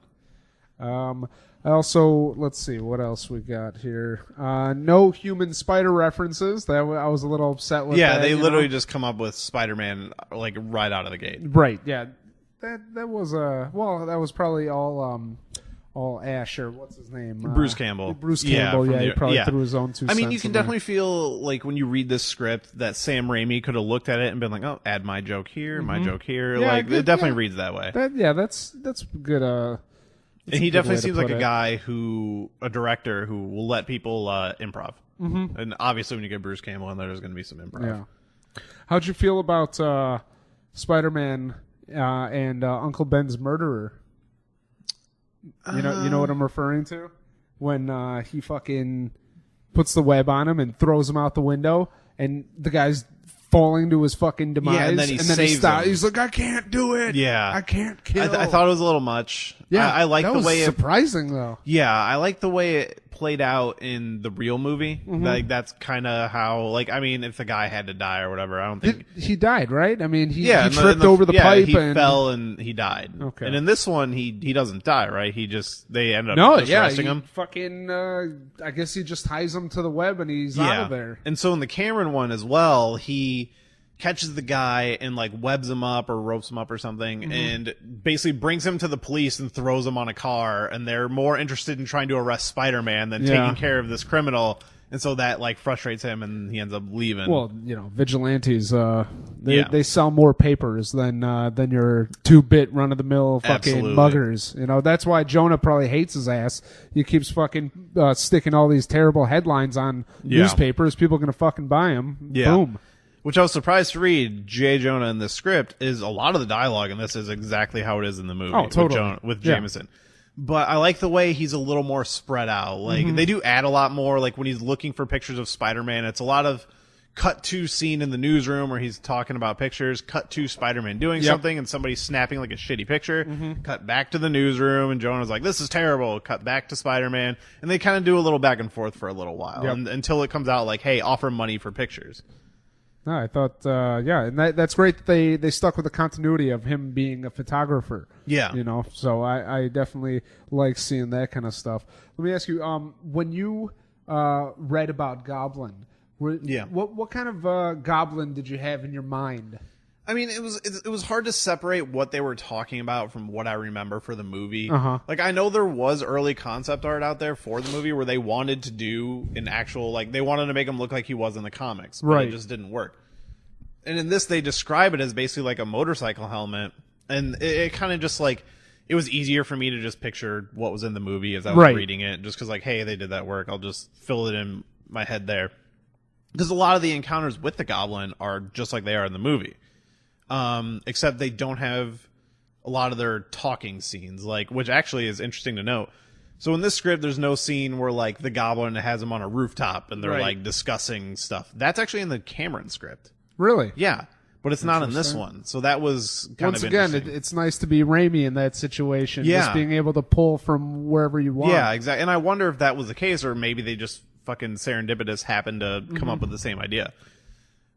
I also, let's see what else we got here. No human spider references. I was a little upset with. Yeah, that, they literally just come up with Spider-Man like right out of the gate. Right. Yeah, that was that was probably all Ash, or what's his name? Bruce Campbell. Bruce Campbell, he probably threw his own 2 cents. I mean, you can in there. definitely feel like when you read this script that Sam Raimi could have looked at it and been like, "Oh, add my joke here, my joke here." Yeah, like good, it definitely reads that way. That's good. And he definitely seems like a guy a director who will let people improv. Mm-hmm. And obviously, when you get Bruce Campbell in there, there's going to be some improv. Yeah. How'd you feel about Spider-Man and Uncle Ben's murderer? You know what I'm referring to? When he fucking puts the web on him and throws him out the window, and the guy's falling to his fucking demise. Yeah, and then he saves him. He's like, I can't do it. Yeah, I can't kill. I thought it was a little much. Yeah, I like the way surprising though. Yeah, I like the way it played out in the real movie. Like that's kind of how. Like, I mean, if the guy had to die or whatever, I don't think he died. Right? I mean, he in tripped over the pipe. He and fell and he died. Okay. And in this one, he doesn't die. Right? They end up arresting him. Fucking. I guess he just ties him to the web and he's out of there. And so in the Cameron one as well, he catches the guy and like webs him up or ropes him up or something and basically brings him to the police and throws him on a car, and they're more interested in trying to arrest Spider-Man than taking care of this criminal, and so that like frustrates him and he ends up leaving. Well, vigilantes they sell more papers than your 2-bit run-of-the-mill fucking muggers. That's why Jonah probably hates his ass. He keeps fucking sticking all these terrible headlines on newspapers. People are going to fucking buy them. Boom. Which I was surprised to read. J. Jonah in this script is a lot of the dialogue in this is exactly how it is in the movie. Oh, totally. With Jameson. But I like the way he's a little more spread out. Like they do add a lot more. Like when he's looking for pictures of Spider-Man, it's a lot of cut to scene in the newsroom where he's talking about pictures, cut to Spider-Man doing something and somebody snapping like a shitty picture, cut back to the newsroom and Jonah's like, this is terrible, cut back to Spider-Man, and they kind of do a little back and forth for a little while until it comes out like, hey, offer money for pictures. No, I thought, and that's great that they stuck with the continuity of him being a photographer. Yeah. So I definitely like seeing that kind of stuff. Let me ask you, when you read about Goblin, what kind of Goblin did you have in your mind? I mean, it was hard to separate what they were talking about from what I remember for the movie. Like, I know there was early concept art out there for the movie where they wanted to do an actual, like, they wanted to make him look like he was in the comics, but it just didn't work. And in this, they describe it as basically like a motorcycle helmet, and it kind of just, like, it was easier for me to just picture what was in the movie as I was reading it, just because, like, hey, they did that work, I'll just fill it in my head there. Because a lot of the encounters with the Goblin are just like they are in the movie. Except they don't have a lot of their talking scenes, like, which actually is interesting to note. So in this script, there's no scene where like the Goblin has him on a rooftop and they're like discussing stuff. That's actually in the Cameron script. Really? Yeah, but it's not in this one. So that was kind Once of again, interesting. it's nice to be Raimi in that situation. Yeah. Just being able to pull from wherever you want. Yeah, exactly. And I wonder if that was the case, or maybe they just fucking serendipitous happened to come up with the same idea.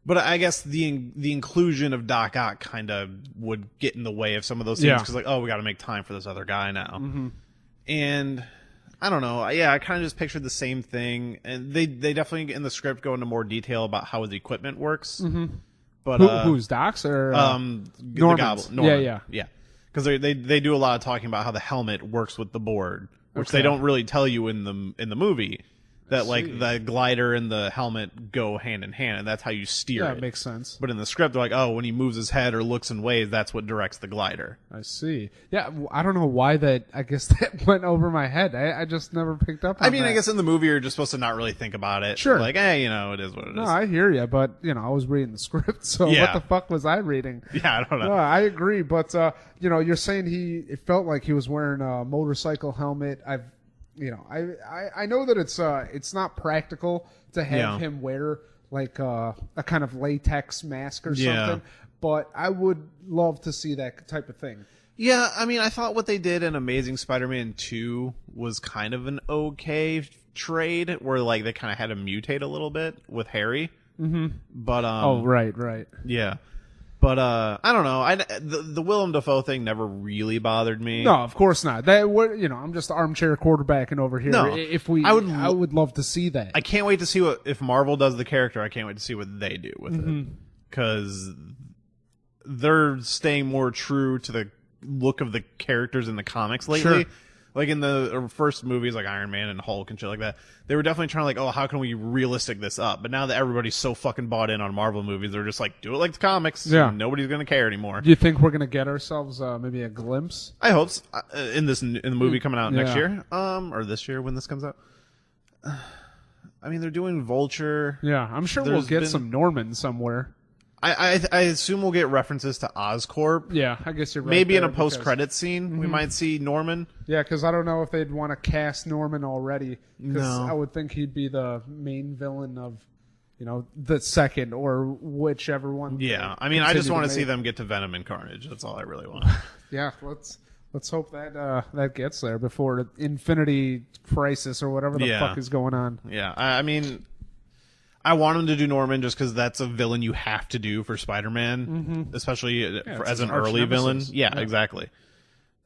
But I guess the inclusion of Doc Ock kind of would get in the way of some of those things because, like, oh, we got to make time for this other guy now. And I don't know. Yeah, I kind of just pictured the same thing. And they definitely in the script go into more detail about how his equipment works. But who's Doc's or the Goblin? Norman. Yeah. Because they do a lot of talking about how the helmet works with the board, which Okay. they don't really tell you in the movie. That like the glider and the helmet go hand in hand, and that's how you steer Yeah, it. it makes sense. But in the script, they're like, oh, when he moves his head or looks in ways, that's what directs the glider. I see. Yeah, I don't know why that. I guess that went over my head. I just never picked up on I mean, that. I guess in the movie, you're just supposed to not really think about it. Sure. Like, hey, it is what it is. No, I hear you, but I was reading the script, so Yeah. what the fuck was I reading? Yeah, I don't know. No, I agree, but you're saying it felt like he was wearing a motorcycle helmet. I know that it's not practical to have him wear like a kind of latex mask or something, but I would love to see that type of thing. Yeah, I mean, I thought what they did in Amazing Spider-Man 2 was kind of an okay trade, where like they kind of had him mutate a little bit with Harry. Mm-hmm. But right. Yeah. But I don't know. The Willem Dafoe thing never really bothered me. No, of course not. I'm just armchair quarterbacking over here. No, I would love to see that. I can't wait to see if Marvel does the character. I can't wait to see what they do with it, because they're staying more true to the look of the characters in the comics lately. Sure. Like in the first movies, like Iron Man and Hulk and shit like that, they were definitely trying to like, oh, how can we realistic this up? But now that everybody's so fucking bought in on Marvel movies, they're just like, do it like the comics. Yeah. Nobody's gonna care anymore. Do you think we're gonna get ourselves maybe a glimpse? I hope so. In the movie coming out next Yeah. year, or this year when this comes out. I mean, they're doing Vulture. Yeah, I'm sure we'll There's get been- some Norman somewhere. I assume we'll get references to Oscorp. Yeah, I guess you're right. Maybe in there a post-credit scene, we might see Norman. Yeah, because I don't know if they'd want to cast Norman already. Because No. I would think he'd be the main villain of, the second or whichever one. Yeah, I mean, I just want to see them get to Venom and Carnage. That's all I really want. Yeah, let's hope that that gets there before Infinity Crisis or whatever the fuck is going on. Yeah, I mean, I want him to do Norman just because that's a villain you have to do for Spider-Man, especially as an arch early villain. nemesis. Yeah, exactly.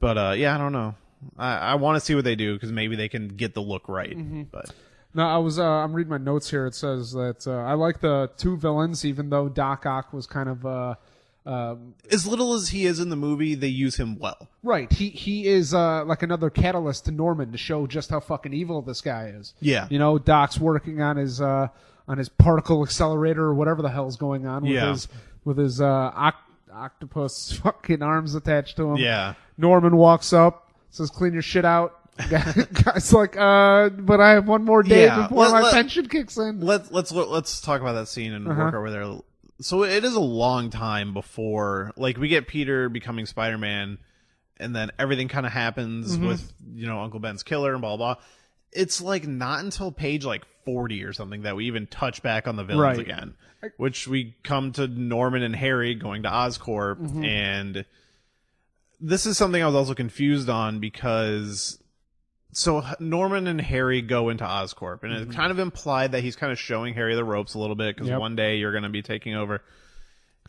But I don't know. I want to see what they do because maybe they can get the look right. But No, I'm reading my notes here. It says that I like the two villains, even though Doc Ock was kind of as little as he is in the movie, they use him well. right. He is like another catalyst to Norman to show just how fucking evil this guy is. Yeah. Doc's working on his particle accelerator or whatever the hell's going on with his octopus fucking arms attached to him. Yeah. Norman walks up, says, "Clean your shit out." Guy's like, but I have one more day before my pension kicks in. Let's talk about that scene and work over there. So it is a long time before, like, we get Peter becoming Spider-Man, and then everything kind of happens with Uncle Ben's killer and blah blah. It's like not until page like 40 or something that we even touch back on the villains again, which we come to Norman and Harry going to Oscorp, and this is something I was also confused on because. So Norman and Harry go into Oscorp, and it's kind of implied that he's kind of showing Harry the ropes a little bit because one day you're going to be taking over.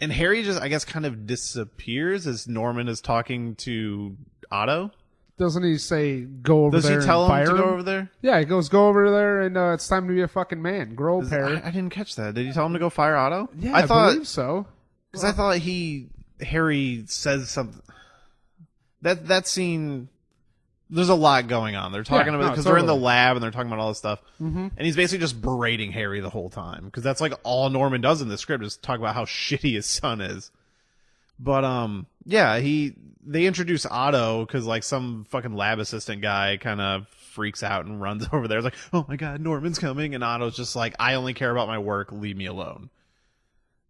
And Harry just, I guess, kind of disappears as Norman is talking to Otto. Doesn't he say go over Does there? he tell and him fire to go over there? Yeah, he goes go over there, and it's time to be a fucking man. Grow up, Harry. I didn't catch that. Did he tell him to go fire Otto? Yeah, I believe so. Because I thought Harry says something. That scene. There's a lot going on. They're talking about because they're in the lab and they're talking about all this stuff, and he's basically just berating Harry the whole time because that's like all Norman does in the script is talk about how shitty his son is. But they introduce Otto because like some fucking lab assistant guy kind of freaks out and runs over there. It's like, oh my god, Norman's coming, and Otto's just like, I only care about my work. Leave me alone.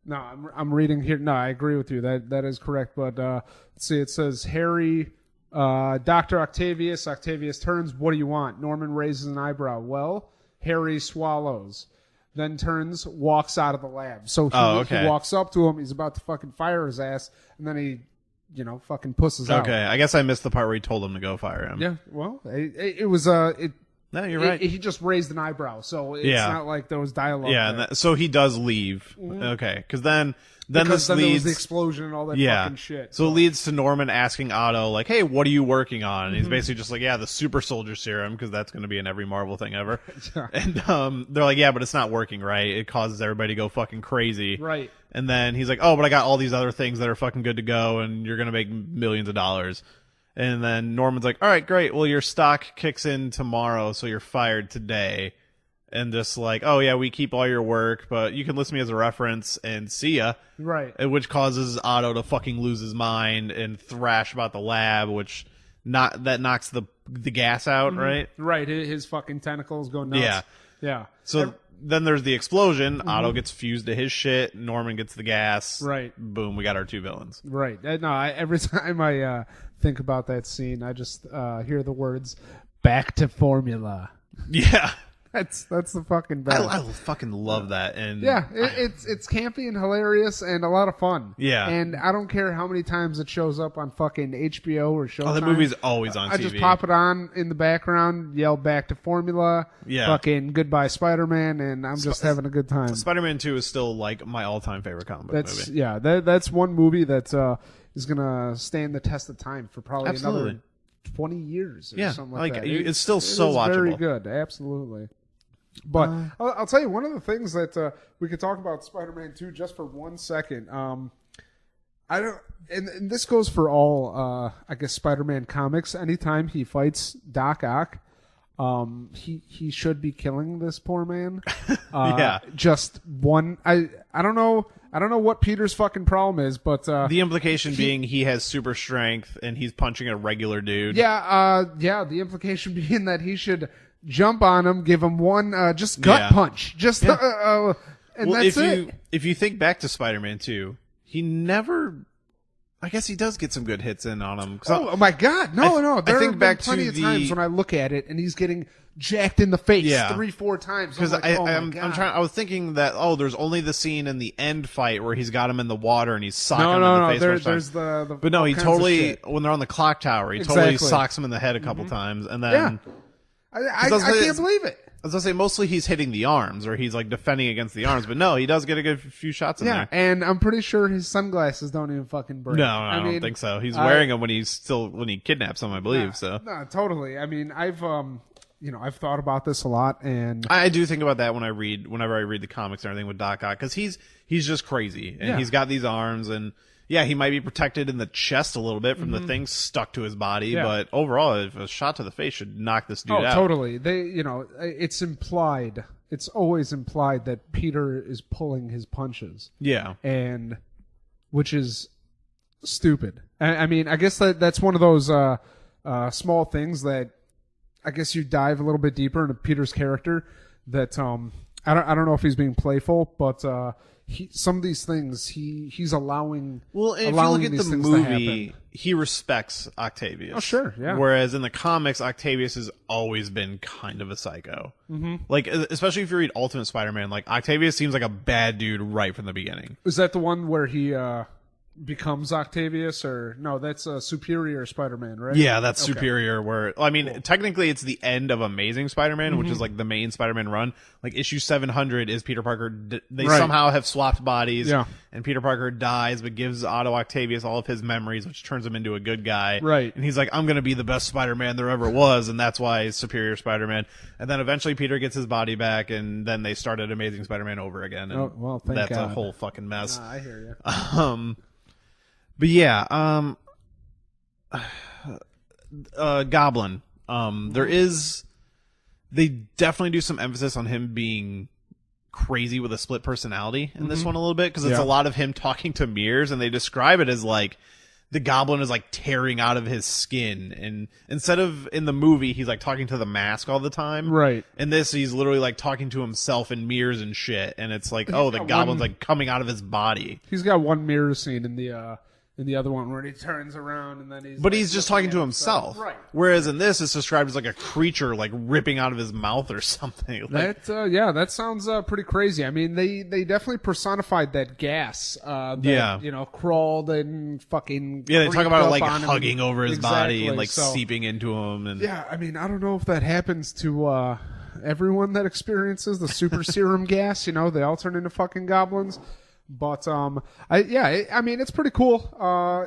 No, I'm reading here. No, I agree with you. That is correct. But let's see. It says Harry, Dr. Octavius. Octavius turns. What do you want? Norman raises an eyebrow. Well, Harry swallows. Then turns, walks out of the lab. So he walks up to him. He's about to fucking fire his ass, and then he, fucking pusses out. Okay, I guess I missed the part where he told him to go fire him. Yeah. Well, it was No, you're right. He just raised an eyebrow, so it's not like there was dialogue. Yeah, and so he does leave. Mm-hmm. Okay, because then there leads was the explosion and all that fucking shit. So it leads to Norman asking Otto, like, "Hey, what are you working on?" And he's basically just like, "Yeah, the super soldier serum, because that's going to be in every Marvel thing ever." Yeah. And they're like, "Yeah, but it's not working, right? It causes everybody to go fucking crazy." Right. And then he's like, "Oh, but I got all these other things that are fucking good to go, and you're going to make millions of dollars." And then Norman's like, all right, great. Well, your stock kicks in tomorrow, so you're fired today. And just like, oh, yeah, we keep all your work, but you can list me as a reference and see ya. Right. Which causes Otto to fucking lose his mind and thrash about the lab, which knocks the gas out, right? Right. His fucking tentacles go nuts. Yeah. Yeah. So then there's the explosion. Otto gets fused to his shit. Norman gets the gas. Right. Boom, we got our two villains. Right. No, every time I think about that scene, I just hear the words "back to formula." Yeah. That's the fucking best. I fucking love that. And yeah, it's campy and hilarious and a lot of fun. Yeah. And I don't care how many times it shows up on fucking HBO or Showtime. Oh, the movie's always on TV. I just pop it on in the background, yell "back to formula." Yeah. Fucking Goodbye Spider-Man, and I'm just having a good time. Spider-Man 2 is still like my all-time favorite comic book movie. Yeah, that's one movie that is gonna stand the test of time for probably another 20 years or something like that. It's still so watchable. Very good, absolutely. But I'll tell you, one of the things that we could talk about Spider-Man 2 just for 1 second. I don't, and this goes for all, I guess, Spider-Man comics. Anytime he fights Doc Ock, he should be killing this poor man. Yeah. Just one. I don't know. I don't know what Peter's fucking problem is, but the implication being he has super strength and he's punching a regular dude. Yeah. The implication being that he should jump on him, give him one just gut punch, just and that's it. If you think back to Spider-Man 2, he never. I guess he does get some good hits in on him. Oh my God, no! There I think have back been plenty to of times when I look at it and he's getting jacked in the face 3-4 times. Because I'm trying. I was thinking that there's only the scene in the end fight where he's got him in the water and he's socking him in the face. There's the but no, he totally when they're on the clock tower, he totally socks him in the head a couple times, and then I can't believe it. I was gonna say mostly he's hitting the arms or he's like defending against the arms, but no, he does get a good few shots in there. And I'm pretty sure his sunglasses don't even fucking break. No, I don't think so. He's wearing them when he kidnaps him, I believe. No, totally. I mean, I've thought about this a lot, and I do think about that whenever I read the comics and everything with Doc Ock, because he's just crazy and he's got these arms and. Yeah, he might be protected in the chest a little bit from the things stuck to his body, but overall, if a shot to the face should knock this dude out. Oh, totally. It's implied. It's always implied that Peter is pulling his punches. Yeah. And, which is stupid. I mean, I guess that's one of those small things that I guess you dive a little bit deeper into Peter's character that, I don't know if he's being playful, but, some of these things he's allowing. Well, if you look at the movie, he respects Octavius. Oh, sure, yeah. Whereas in the comics, Octavius has always been kind of a psycho. Mm-hmm. Like, especially if you read Ultimate Spider-Man, like Octavius seems like a bad dude right from the beginning. Is that the one where he becomes Octavius, or no? That's a Superior Spider-Man, right? Yeah, that's Superior. Where technically, it's the end of Amazing Spider-Man, which is like the main Spider-Man run. Like issue 700 is Peter Parker. They somehow have swapped bodies, and Peter Parker dies, but gives Otto Octavius all of his memories, which turns him into a good guy. Right, and he's like, "I'm gonna be the best Spider-Man there ever was," and that's why he's Superior Spider-Man. And then eventually, Peter gets his body back, and then they started Amazing Spider-Man over again. And thank that's God. a whole fucking mess. I hear you. But yeah, Goblin. They definitely do some emphasis on him being crazy with a split personality in this one a little bit, because it's a lot of him talking to mirrors, and they describe it as like the goblin is like tearing out of his skin, and instead of in the movie he's like talking to the mask all the time, right? In this he's literally like talking to himself in mirrors and shit, and it's like, oh, the goblin's like coming out of his body. He's got one mirror scene in the other one where he turns around and then he's just talking to himself, right? Whereas in this it's described as like a creature like ripping out of his mouth or something. Like, that sounds pretty crazy. I mean, they definitely personified that gas. That, crawled and fucking. Yeah, they talk about it like hugging over his body and like seeping into him. And yeah, I mean, I don't know if that happens to everyone that experiences the super serum gas. They all turn into fucking goblins. But I mean, it's pretty cool.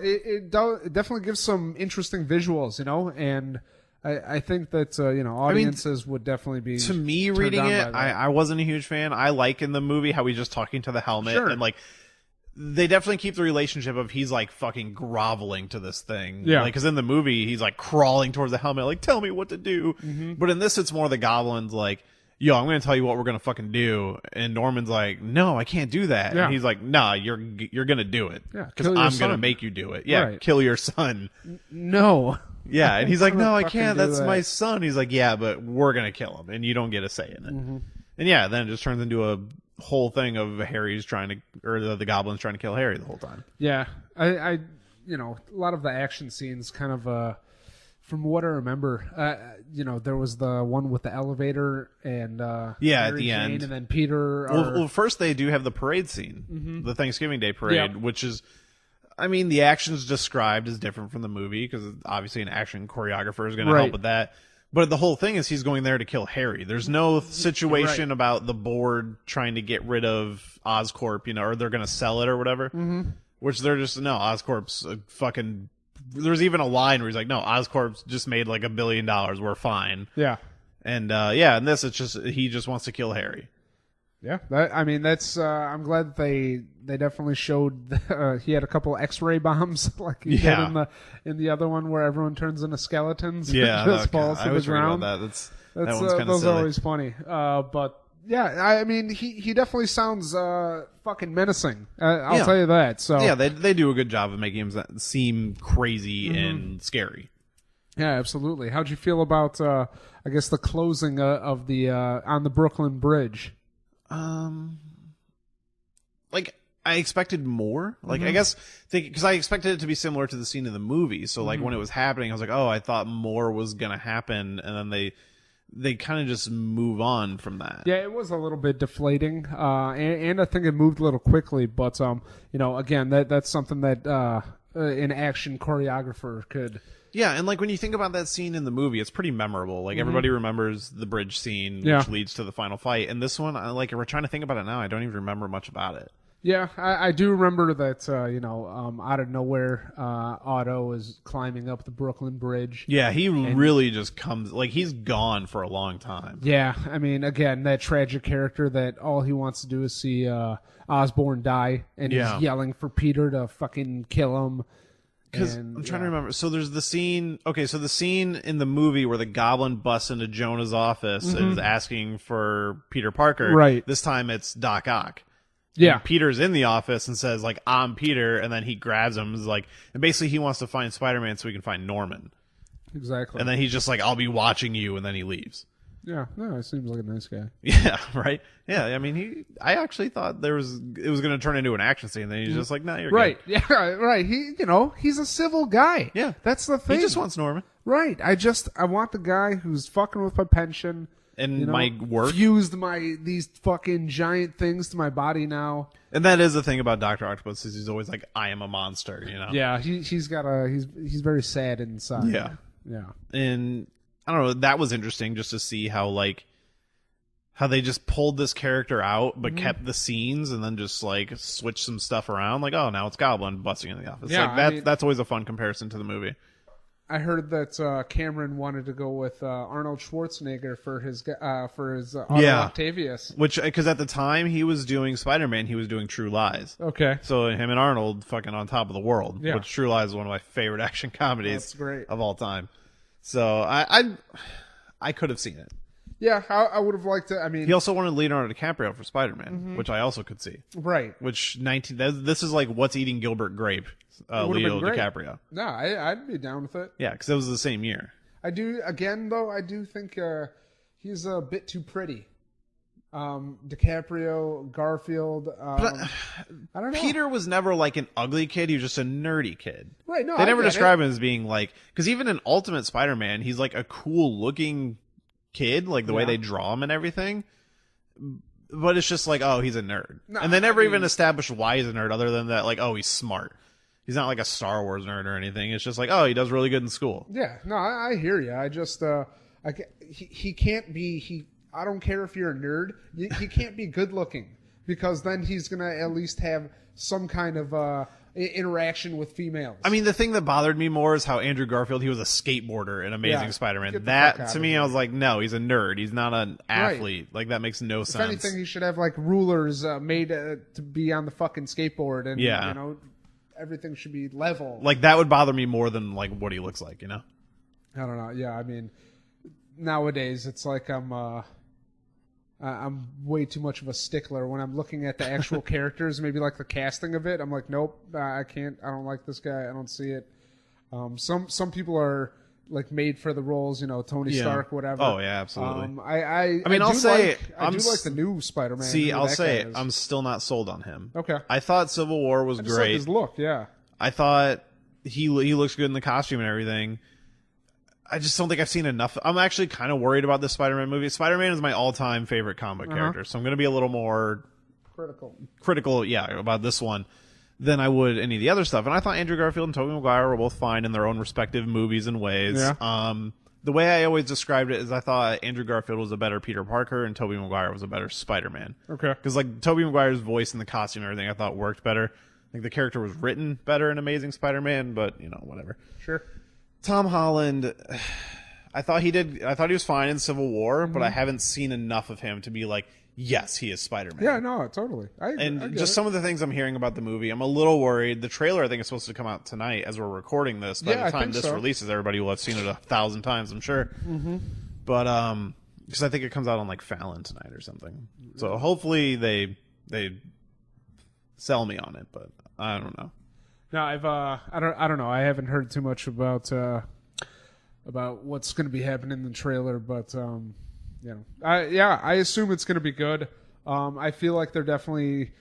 It definitely gives some interesting visuals, and I think that audiences would definitely be. To me, reading it, I wasn't a huge fan. I like in the movie how he's just talking to the helmet, and like they definitely keep the relationship of he's like fucking groveling to this thing, yeah. Like, because in the movie he's like crawling towards the helmet, like tell me what to do. Mm-hmm. But in this, it's more the goblin's like, yo, I'm going to tell you what we're going to fucking do. And Norman's like, no, I can't do that. Yeah. And he's like, nah, you're going to do it. Yeah. Because I'm going to make you do it. Yeah. Right. Kill your son. No. Yeah. And he's like, no, I can't. That's my son. He's like, yeah, but we're going to kill him. And you don't get a say in it. Mm-hmm. And yeah, then it just turns into a whole thing of Harry's trying to, or the goblin's trying to kill Harry the whole time. Yeah. I a lot of the action scenes kind of, from what I remember, there was the one with the elevator and Mary at the Jane, end, and then Peter. Well, first they do have the parade scene, the Thanksgiving Day parade, which is, I mean, the action's described as different from the movie because obviously an action choreographer is going to help with that. But the whole thing is he's going there to kill Harry. There's no situation about the board trying to get rid of Oscorp, or they're going to sell it or whatever. Mm-hmm. Which they're just, no, Oscorp's a fucking. There's even a line where he's like, no, Oscorp's just made like $1 billion. We're fine. Yeah. And, in this, it's just, he just wants to kill Harry. Yeah. That's, I'm glad that they definitely showed, he had a couple X-ray bombs like he did in the other one where everyone turns into skeletons. Yeah. Just falls to the ground. That one's kind of those silly. are always funny. But yeah, I mean, he definitely sounds, fucking menacing. I'll tell you that. So yeah, they do a good job of making him seem crazy and scary. Yeah, absolutely. How'd you feel about I guess the closing of the on the Brooklyn Bridge? Like I expected more. Like I guess because I expected it to be similar to the scene in the movie. So like when it was happening, I was like, oh, I thought more was gonna happen, and then they kind of just move on from that. Yeah, it was a little bit deflating, and I think it moved a little quickly. But again, that's something that an action choreographer could. Yeah, and like when you think about that scene in the movie, it's pretty memorable. Like everybody remembers the bridge scene, which leads to the final fight. And this one, we're trying to think about it now. I don't even remember much about it. Yeah, I do remember that, out of nowhere, Otto is climbing up the Brooklyn Bridge. Yeah, he really just comes, like, he's gone for a long time. Yeah, I mean, again, that tragic character that all he wants to do is see Osborn die, and he's yelling for Peter to fucking kill him. Because I'm trying to remember. So there's the scene, the scene in the movie where the goblin busts into Jonah's office and is asking for Peter Parker. Right. This time it's Doc Ock. Yeah. And Peter's in the office and says, like, I'm Peter, and then he grabs him. Is like, and basically he wants to find Spider-Man so he can find Norman. Exactly. And then he's just like, I'll be watching you, and then he leaves. Yeah, no, he seems like a nice guy. Yeah, right? Yeah, I mean, I actually thought it was going to turn into an action scene, and then he's just like, nah, you're right. good. Yeah, right. He's a civil guy. Yeah. That's the thing. He just wants Norman. Right. I want the guy who's fucking with my pension. And my work. Fused these fucking giant things to my body now. And that is the thing about Dr. Octopus, is he's always like, I am a monster, Yeah, he's very sad inside. Yeah. Yeah. And I don't know, that was interesting just to see how they just pulled this character out but kept the scenes and then just like switched some stuff around. Like, oh, now it's Goblin busting in the office. Yeah, that's always a fun comparison to the movie. I heard that Cameron wanted to go with Arnold Schwarzenegger for his Otto Octavius. Because at the time he was doing Spider-Man, he was doing True Lies. Okay. So him and Arnold fucking on top of the world. Yeah. Which True Lies is one of my favorite action comedies That's great. of all time. So I could have seen it. Yeah, I would have liked to. I mean, he also wanted Leonardo DiCaprio for Spider-Man, which I also could see. Right. Which this is like What's Eating Gilbert Grape, Leo DiCaprio. No, I'd be down with it. Yeah, because it was the same year. I do think he's a bit too pretty. DiCaprio, Garfield. I don't know. Peter was never like an ugly kid. He was just a nerdy kid. Right. No, they never describe him as being like, because even in Ultimate Spider-Man, he's like a cool looking kid, like the way they draw him and everything. But it's just like, oh, he's a nerd. No, and they never even established why he's a nerd other than that, like, oh, he's smart. He's not like a Star Wars nerd or anything. It's just like, oh, he does really good in school. Yeah, no, I hear you. I just, he can't be, I don't care if you're a nerd, he can't be good looking because then he's going to at least have some kind of interaction with females. I mean, the thing that bothered me more is how Andrew Garfield, he was a skateboarder in Amazing Spider-Man. That, to me, I was like, no, he's a nerd. He's not an athlete. Right. Like, that makes no sense. If anything, he should have, like, rulers made to be on the fucking skateboard. And, you know, everything should be level. Like, that would bother me more than, like, what he looks like, you know? I don't know. Yeah, I mean, nowadays, it's like I'm way too much of a stickler when I'm looking at the actual characters, maybe like the casting of it. I'm like, nope, I can't. I don't like this guy. I don't see it. Some people are like made for the roles, you know, Tony Stark, whatever. Oh yeah, absolutely. I do like the new Spider-Man. See, I'll say I'm still not sold on him. Okay. I thought Civil War was great. Like his look, yeah. I thought he looks good in the costume and everything. I just don't think I've seen enough. I'm actually kind of worried about this Spider-Man movie. Spider-Man is my all-time favorite comic character, so I'm going to be a little more critical, about this one than I would any of the other stuff. And I thought Andrew Garfield and Tobey Maguire were both fine in their own respective movies and ways. Yeah. The way I always described it is I thought Andrew Garfield was a better Peter Parker and Tobey Maguire was a better Spider-Man. Okay. Because like Tobey Maguire's voice and the costume and everything I thought worked better. I think the character was written better in Amazing Spider-Man, but, you know, whatever. Sure. Tom Holland, I thought he was fine in Civil War, but I haven't seen enough of him to be like, yes, he is Spider-Man. Yeah, no, totally. Some of the things I'm hearing about the movie, I'm a little worried. The trailer, I think, is supposed to come out tonight as we're recording this. By the time this releases, everybody will have seen it 1,000 times, I'm sure. Mm-hmm. But because I think it comes out on like Fallon tonight or something. So hopefully they sell me on it, but I don't know. No, I don't know. I haven't heard too much about what's going to be happening in the trailer, but you know, I assume it's going to be good. I feel like they're definitely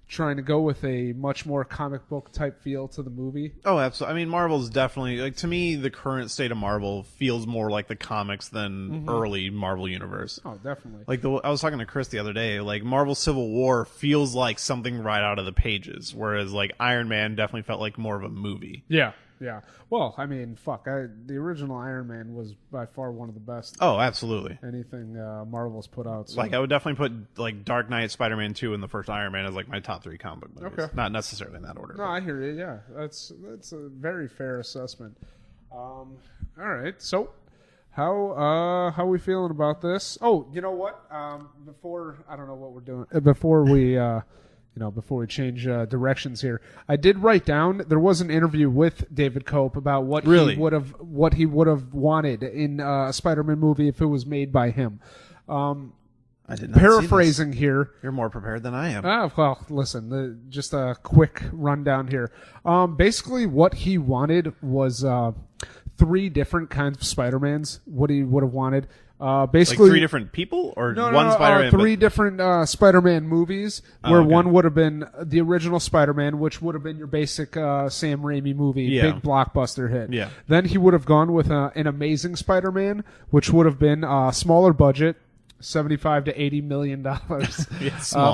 trying to go with a much more comic book type feel to the movie. Oh, absolutely. I mean, Marvel's definitely, like, to me, the current state of Marvel feels more like the comics than early Marvel universe. Oh, definitely. Like, I was talking to Chris the other day, like, Marvel Civil War feels like something right out of the pages, whereas, like, Iron Man definitely felt like more of a movie. Yeah. Yeah. Well, I mean, fuck. The original Iron Man was by far one of the best. Oh, absolutely. Anything Marvel's put out. So. Like, I would definitely put, like, Dark Knight, Spider-Man 2, and the first Iron Man as, like, my top 3 comic book movies. Okay. Not necessarily in that order. No, I hear you. Yeah. That's a very fair assessment. All right. So, how are we feeling about this? Oh, you know what? I don't know what we're doing. Before we change directions here, I did write down there was an interview with David Cope about what he would have wanted in a Spider-Man movie if it was made by him. I did not paraphrasing here. You're more prepared than I am. Well, listen, just a quick rundown here. Basically, what he wanted was 3 different kinds of Spider-Mans. What he would have wanted. Basically, like 3 different people or one Spider-Man? 3 different Spider-Man movies where one would have been the original Spider-Man, which would have been your basic Sam Raimi movie, big blockbuster hit. Yeah. Then he would have gone with an Amazing Spider-Man, which would have been smaller budget, $75 to $80 million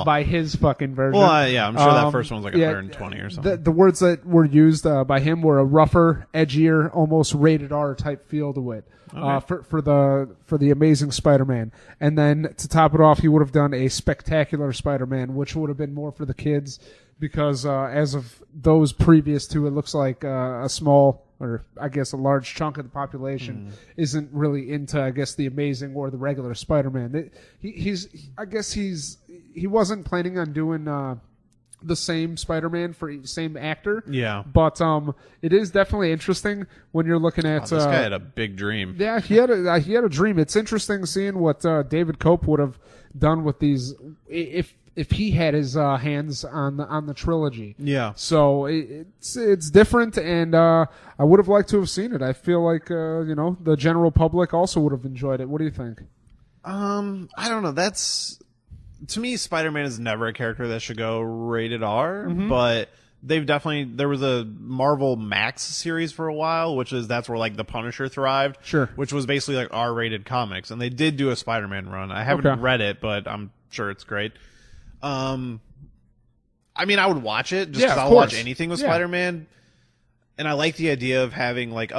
by his fucking version. Well, I'm sure that first one was like 120 or something. The words that were used by him were a rougher, edgier, almost rated R type feel to it. For the Amazing Spider-Man. And then to top it off, he would have done a Spectacular Spider-Man, which would have been more for the kids because as of those previous 2, it looks like a small, or I guess a large chunk of the population isn't really into, I guess, the Amazing or the regular Spider-Man. He wasn't planning on doing the same Spider-Man for same actor. Yeah. But it is definitely interesting when you're looking at. This guy had a big dream. Yeah, he had a dream. It's interesting seeing what David Cope would have done with these if he had his hands on the trilogy. Yeah. So it's different, and I would have liked to have seen it. I feel like the general public also would have enjoyed it. What do you think? I don't know. To me, Spider-Man is never a character that should go rated R, but they've definitely, there was a Marvel Max series for a while, that's where like the Punisher thrived. Sure. Which was basically like R-rated comics, and they did do a Spider-Man run. I haven't read it, but I'm sure it's great. I mean, I would watch it just because I'll watch anything with Spider-Man. And I like the idea of having like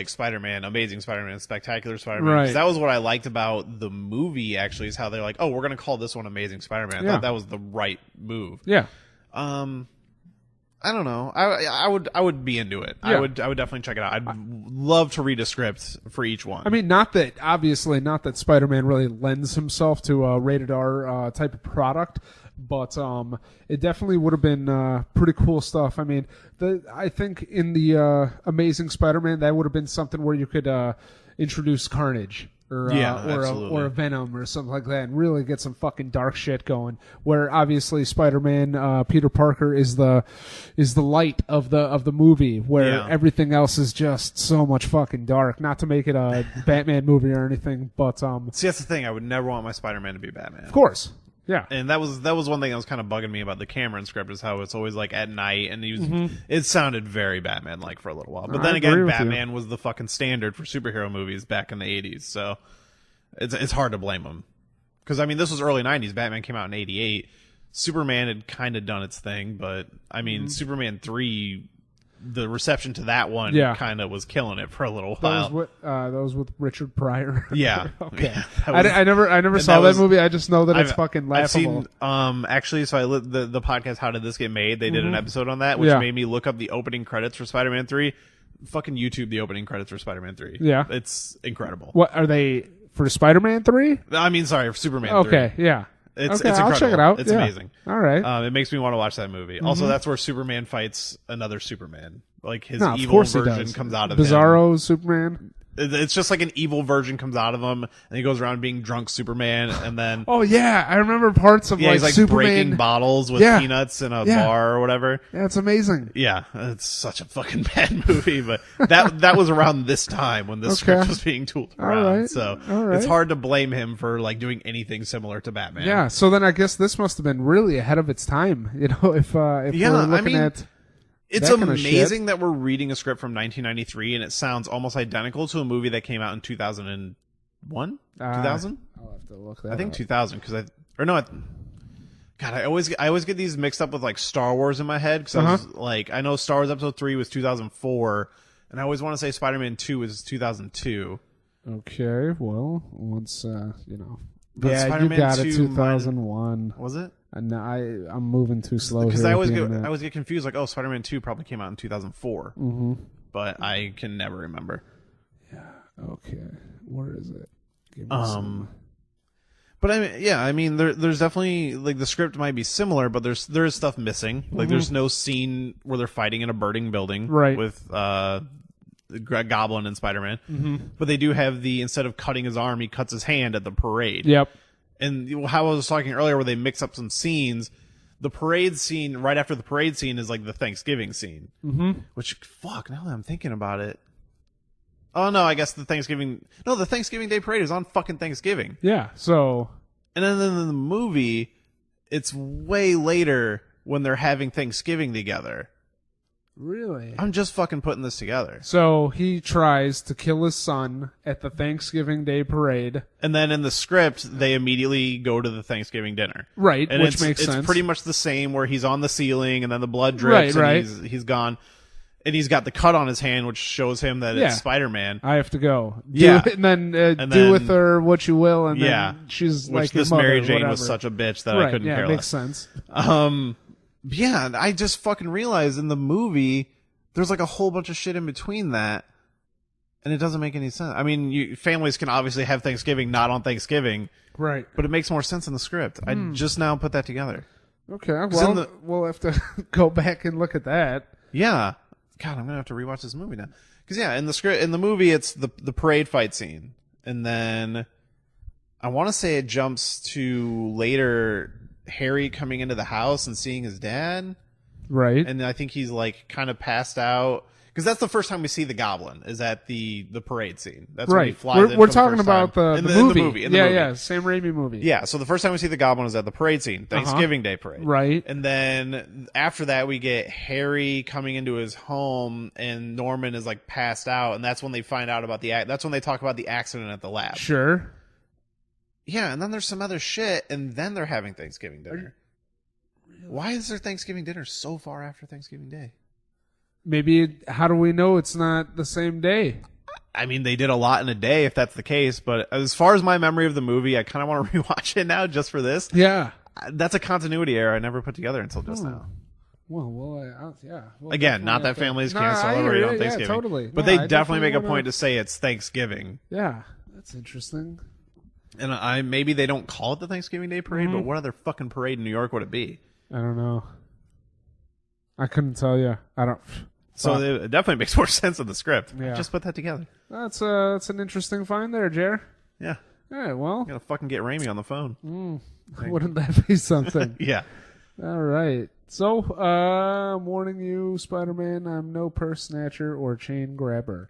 Spider-Man, Amazing Spider-Man, Spectacular Spider-Man. Right. 'Cause that was what I liked about the movie, actually, is how they're like, oh, we're going to call this one Amazing Spider-Man. I thought that was the right move. Yeah. I don't know. I would be into it. Yeah. I would definitely check it out. I'd love to read a script for each one. I mean, not that Spider-Man really lends himself to a rated R type of product, but it definitely would have been pretty cool stuff. I mean, I think in the Amazing Spider-Man, that would have been something where you could introduce Carnage. Or a Venom or something like that, and really get some fucking dark shit going. Where obviously Spider-Man, Peter Parker is the light of the movie, where everything else is just so much fucking dark. Not to make it a Batman movie or anything, but see, that's the thing. I would never want my Spider-Man to be Batman. Of course. Yeah. And that was one thing that was kind of bugging me about the Cameron script, is how it's always like at night, and it sounded very Batman-like for a little while. But then again, Batman was the fucking standard for superhero movies back in the 80s, so it's hard to blame him. Because, I mean, this was early 90s. Batman came out in 88. Superman had kind of done its thing, but, I mean, Superman 3... the reception to that one kind of was killing it for a little while. That was with Richard Pryor. Yeah. Okay. Yeah, I never saw that movie. I just know that it's fucking laughable. I've seen, actually, so the podcast, How Did This Get Made? They did an episode on that, which made me look up the opening credits for Spider-Man 3. Fucking YouTube the opening credits for Spider-Man 3. Yeah. It's incredible. What are they for Spider-Man 3? I mean, sorry, for Superman 3. Okay, yeah. It's incredible. I'll check it out. It's amazing. All right. It makes me want to watch that movie. Also, that's where Superman fights another Superman. Like his of evil course version comes out of him. Bizarro Superman. It's just like an evil version comes out of him, and he goes around being drunk Superman, and then oh yeah, I remember parts of he's like Superman breaking bottles with peanuts in a bar or whatever. Yeah, it's amazing. Yeah, it's such a fucking bad movie, but that was around this time when this script was being tooled around. All right. So all right. It's hard to blame him for like doing anything similar to Batman. Yeah, so then I guess this must have been really ahead of its time, if we're looking at. It's amazing that we're reading a script from 1993 and it sounds almost identical to a movie that came out in 2001? 2000? I'll have to look that I think up. 2000 I always get these mixed up with like Star Wars in my head because I was like, I know Star Wars Episode 3 was 2004 and I always want to say Spider-Man 2 was 2002. Okay, well, once But yeah, Spider-Man you got 2 it. 2001. Was it? And I'm moving too slow Because here I with always get confused. Like, oh, Spider-Man 2 probably came out in 2004. Mm-hmm. But I can never remember. Yeah. Okay. Where is it? Give me some. But I mean, there's definitely like the script might be similar, but there is stuff missing. Like, there's no scene where they're fighting in a burning building, right? With Goblin and Spider-Man. But they do have instead of cutting his arm, he cuts his hand at the parade. Yep. And how I was talking earlier, where they mix up some scenes, the parade scene right after the parade scene is like the Thanksgiving scene. Mm-hmm. Which, fuck, now that I'm thinking about it. Oh no, I guess the Thanksgiving Day parade is on fucking Thanksgiving. Yeah, so. And then in the movie, it's way later when they're having Thanksgiving together. Really? I'm just fucking putting this together. So he tries to kill his son at the Thanksgiving Day parade. And then in the script, they immediately go to the Thanksgiving dinner. Right, and which makes sense. It's pretty much the same where he's on the ceiling and then the blood drips and he's gone. And he's got the cut on his hand, which shows him that it's Spider-Man. I have to go. Yeah. And then do with her what you will. And then she's which like this your mother, Mary Jane whatever. was such a bitch that I couldn't care less. Yeah, makes sense. Yeah, I just fucking realized in the movie, there's like a whole bunch of shit in between that. And it doesn't make any sense. I mean, families can obviously have Thanksgiving not on Thanksgiving. Right. But it makes more sense in the script. I just now put that together. Okay, well, we'll have to go back and look at that. Yeah. God, I'm gonna have to rewatch this movie now. Because in the movie, it's the parade fight scene, and then I want to say it jumps to later Harry coming into the house and seeing his dad. Right. And I think he's like kind of passed out. Because that's the first time we see the Goblin, is at the parade scene. That's right. When he flies We're talking about the movie. In the movie. Yeah, Sam Raimi movie. Yeah, so the first time we see the Goblin is at the parade scene, Thanksgiving Day parade. Right. And then after that, we get Harry coming into his home, and Norman is like passed out, and that's when they find out about that's when they talk about the accident at the lab. Sure. Yeah, and then there's some other shit, and then they're having Thanksgiving dinner. Why is their Thanksgiving dinner so far after Thanksgiving Day? Maybe, how do we know it's not the same day? I mean, they did a lot in a day, if that's the case, but as far as my memory of the movie, I kind of want to rewatch it now just for this. Yeah. That's a continuity error I never put together until just now. Well, yeah. We'll Again, not that families can't celebrate on Thanksgiving. Yeah, totally. But they definitely make a point to say it's Thanksgiving. Yeah, that's interesting. And maybe they don't call it the Thanksgiving Day parade, but what other fucking parade in New York would it be? I don't know. I couldn't tell you. I don't... So it definitely makes more sense in the script. Yeah. Just put that together. That's an interesting find there, Jer. Yeah. All right, well. I'm going to fucking get Raimi on the phone. Wouldn't that be something? Yeah. All right. So, I'm warning you, Spider-Man, I'm no purse snatcher or chain grabber.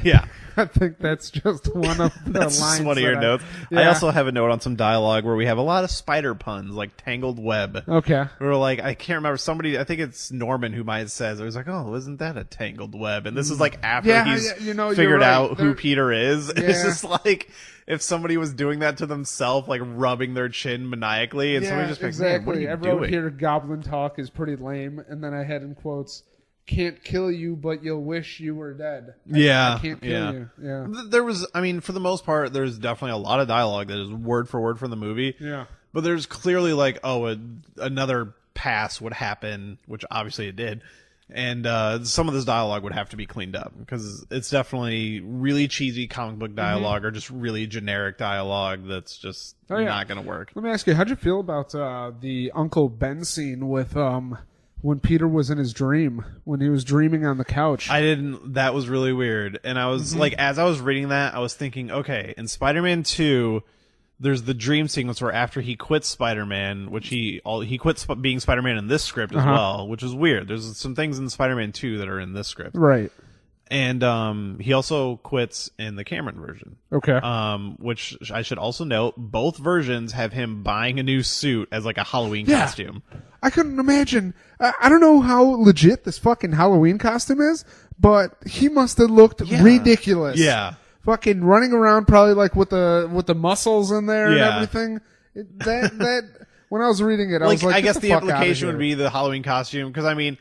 Yeah. I think that's just one of the That's lines. just one of your notes. Yeah. I also have a note on some dialogue where we have a lot of spider puns, like tangled web. Okay. We're like, I can't remember, somebody, I think it's Norman who might have said, it was like, oh, isn't that a tangled web? And this is like after he's figured out who Peter is. Yeah. It's just like, if somebody was doing that to themselves, like rubbing their chin maniacally, and somebody just like, man, what are you I doing? wrote here, goblin talk is pretty lame, and then I had in quotes, can't kill you, but you'll wish you were dead. I can't kill you. Yeah. There was, I mean, for the most part, there's definitely a lot of dialogue that is word for word from the movie. Yeah. But there's clearly like, another pass would happen, which obviously it did. And some of this dialogue would have to be cleaned up because it's definitely really cheesy comic book dialogue or just really generic dialogue that's just not going to work. Let me ask you, how'd you feel about the Uncle Ben scene with when Peter was in his dream, when he was dreaming on the couch? That was really weird. And I was like, as I was reading that, I was thinking, okay, in Spider-Man 2, there's the dream sequence where after he quits Spider-Man, which he quits being Spider-Man in this script as well, which is weird. There's some things in Spider-Man 2 that are in this script. Right. And he also quits in the Cameron version. Okay. Which I should also note, both versions have him buying a new suit as like a Halloween costume. I couldn't imagine. I don't know how legit this fucking Halloween costume is, but he must have looked ridiculous. Yeah. Fucking running around probably like with the muscles in there and everything. That when I was reading it, I was like, I guess the implication would be the Halloween costume, because I mean,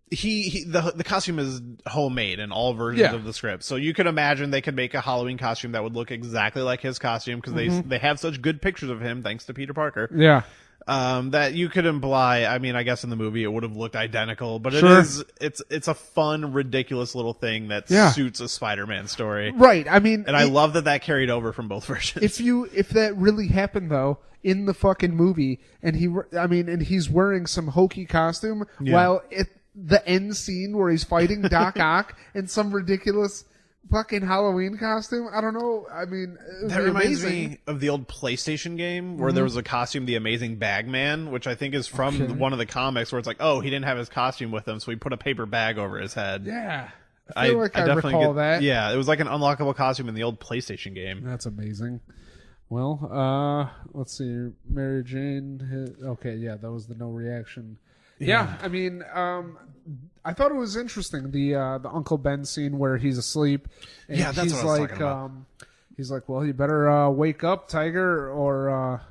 the costume is homemade in all versions of the script, so you could imagine they could make a Halloween costume that would look exactly like his costume, because they have such good pictures of him thanks to Peter Parker. Yeah. That you could imply. I mean, I guess in the movie it would have looked identical, but it's a fun, ridiculous little thing that suits a Spider-Man story, right? I mean, and I love that carried over from both versions. If that really happened though in the fucking movie, and he's wearing some hokey costume while at the end scene where he's fighting Doc Ock in some ridiculous fucking Halloween costume. I don't know. I mean, that reminds me of the old PlayStation game where there was a costume, the Amazing Bagman, which I think is from one of the comics, where it's like, oh, he didn't have his costume with him, so he put a paper bag over his head. Yeah. I feel like I recall that. Yeah, it was like an unlockable costume in the old PlayStation game. That's amazing. Well, let's see. Mary Jane. Okay, yeah, that was the no reaction. Yeah, I mean, I thought it was interesting, the Uncle Ben scene where he's asleep. And that's he's what I was like, talking about. He's like, well, you better wake up, Tiger, or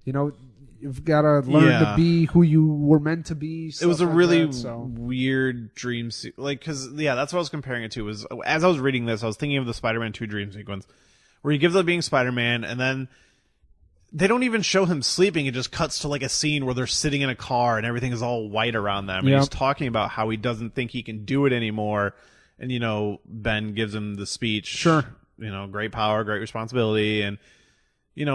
you've got to learn to be who you were meant to be. It was a really weird dream like, because that's what I was comparing it to. Was as I was reading this, I was thinking of the Spider-Man 2 dream sequence where he gives up being Spider-Man, and then they don't even show him sleeping. It just cuts to like a scene where they're sitting in a car and everything is all white around them. And he's talking about how he doesn't think he can do it anymore. And, Ben gives him the speech. Sure. Great power, great responsibility. And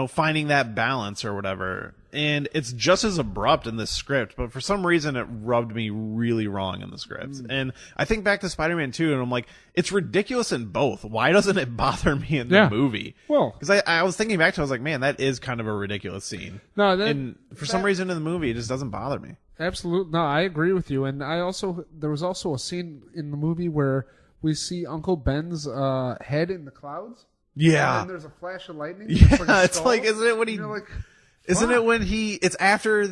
finding that balance or whatever. And it's just as abrupt in this script, but for some reason it rubbed me really wrong in the script. And I think back to Spider-Man 2 and I'm like, it's ridiculous in both. Why doesn't it bother me in the movie? Well, because I was thinking back to it, I was like, man, that is kind of a ridiculous scene. No, and for some reason in the movie, it just doesn't bother me. Absolutely. No, I agree with you. And there was also a scene in the movie where we see Uncle Ben's head in the clouds. Yeah. And there's a flash of lightning. Yeah, it's like, isn't it when he... Isn't it when it's after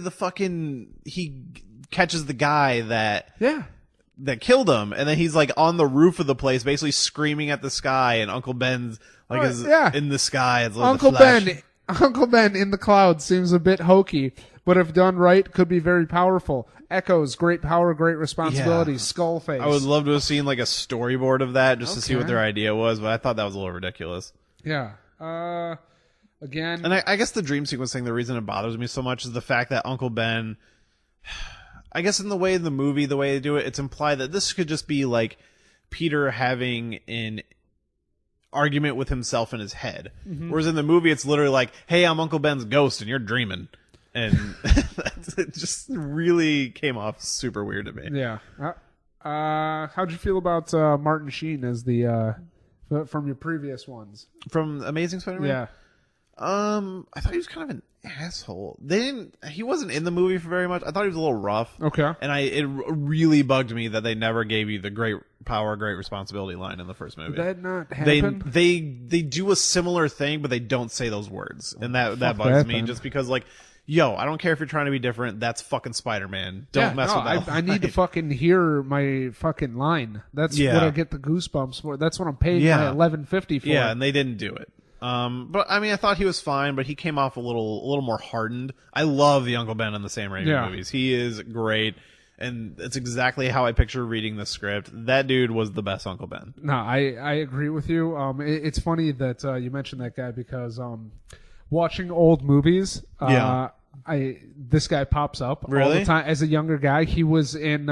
he catches the guy that killed him, and then he's like on the roof of the place basically screaming at the sky, and Uncle Ben's in the sky. It's like Uncle Ben in the clouds seems a bit hokey, but if done right, could be very powerful. Echoes, great power, great responsibility, Skullface. I would love to have seen like a storyboard of that just to see what their idea was, but I thought that was a little ridiculous. Yeah. Again, and I guess the dream sequence thing, the reason it bothers me so much is the fact that Uncle Ben, I guess in the movie, the way they do it, it's implied that this could just be like Peter having an argument with himself in his head. Mm-hmm. Whereas in the movie, it's literally like, hey, I'm Uncle Ben's ghost and you're dreaming. And it just really came off super weird to me. Yeah. How'd you feel about Martin Sheen as the from your previous ones? From Amazing Spider-Man? Yeah. I thought he was kind of an asshole. He wasn't in the movie for very much. I thought he was a little rough. Okay. And it really bugged me that they never gave you the great power, great responsibility line in the first movie. Did that not happen? They do a similar thing, but they don't say those words. And that bugs me just because like, yo, I don't care if you're trying to be different. That's fucking Spider-Man. Don't mess with that. I need to fucking hear my fucking line. That's what I get the goosebumps for. That's what I'm paying my $11.50 for. Yeah, and they didn't do it. But I mean, I thought he was fine, but he came off a little more hardened. I love the Uncle Ben in the Sam Raimi movies. He is great, and it's exactly how I picture reading the script. That dude was the best Uncle Ben. No, I agree with you. It's funny that you mentioned that guy because watching old movies, this guy pops up all the time. As a younger guy, he was in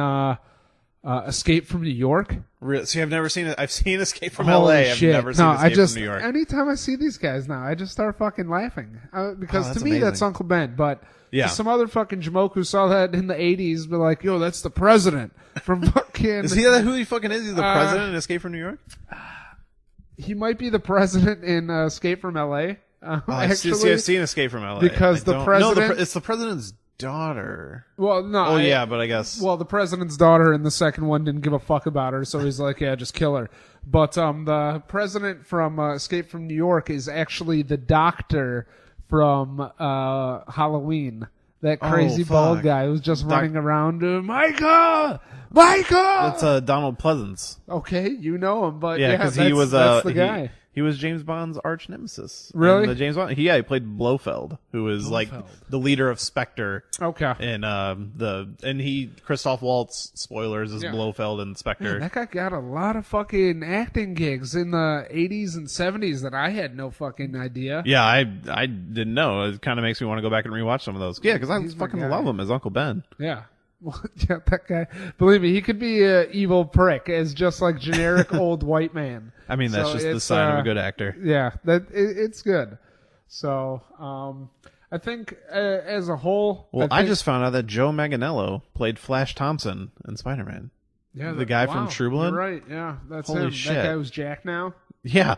Escape from New York. Really? See, I've never seen it. I've seen Escape from L.A. I've never seen Escape from New York. Anytime I see these guys now, I just start fucking laughing because to me amazing. That's Uncle Ben. But some other fucking jamoke who saw that in the '80s, be like, "Yo, that's the president from fucking." Is he who he fucking is? He's the president in Escape from New York. He might be the president in Escape from L.A. Actually, I've seen Escape from L.A. because the president. No, it's the president's daughter. Well, no. But I guess. Well, the president's daughter in the second one didn't give a fuck about her, so he's like, yeah, just kill her. But the president from Escape from New York is actually the doctor from Halloween. That crazy bald guy who's just running around. Michael! That's Donald Pleasance. Okay, you know him, but because he was that's the guy. He was James Bond's arch nemesis. Really? James Bond. He played Blofeld, who is like the leader of Spectre. Okay. And Christoph Waltz, spoilers, is Blofeld and Spectre. Man, that guy got a lot of fucking acting gigs in the 80s and 70s that I had no fucking idea. Yeah, I didn't know. It kind of makes me want to go back and rewatch some of those. Yeah, because I fucking love him as Uncle Ben. Yeah. Well, yeah, that guy. Believe me, he could be an evil prick as just like generic old white man. I mean, that's just the sign of a good actor. Yeah, it's good. So, I think as a whole, I just found out that Joe Manganiello played Flash Thompson in Spider-Man. Yeah, the guy from True Blood. You're right. Yeah, that's Holy him. shit. That guy was Jack now. Yeah,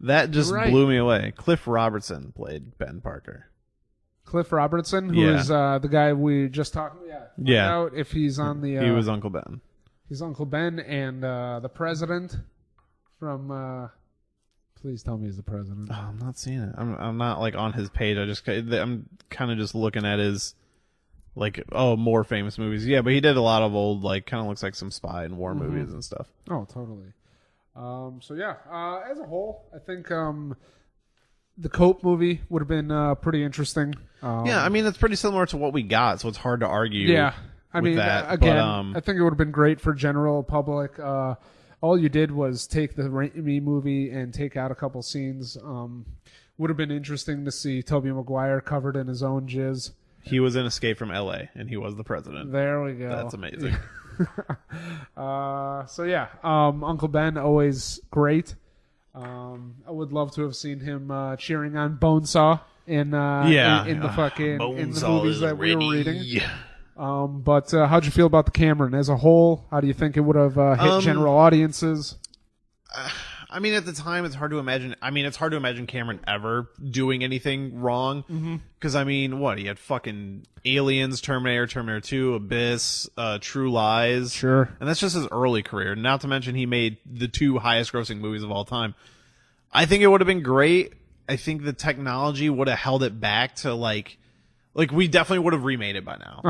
that just blew me away. Cliff Robertson played Ben Parker. Cliff Robertson, who is the guy we just talked about. Out if he's on the. He was Uncle Ben. He's Uncle Ben, and the president from. Please tell me he's the president. Oh, I'm not seeing it. I'm not like on his page. I'm kind of just looking at his more famous movies. Yeah, but he did a lot of old kind of looks like some spy and war movies and stuff. Oh, totally. So yeah, as a whole, I think the Cope movie would have been pretty interesting. I mean, it's pretty similar to what we got, so it's hard to argue. Yeah, I mean, that, again, I think it would have been great for general public. All you did was take the Raimi movie and take out a couple scenes. Would have been interesting to see Tobey Maguire covered in his own jizz. He was in Escape from L.A., and he was the president. There we go. That's amazing. So yeah, Uncle Ben, always great. I would love to have seen him cheering on Bonesaw in the fucking in the movies that we were reading. But how'd you feel about the Cameron as a whole? How do you think it would have hit general audiences? I mean, at the time, it's hard to imagine. I mean, it's hard to imagine Cameron ever doing anything wrong. Because, I mean, what? He had fucking Aliens, Terminator, Terminator 2, Abyss, True Lies. Sure. And that's just his early career. Not to mention he made the 2 highest grossing movies of all time. I think it would have been great. I think the technology would have held it back to, like we definitely would have remade it by now.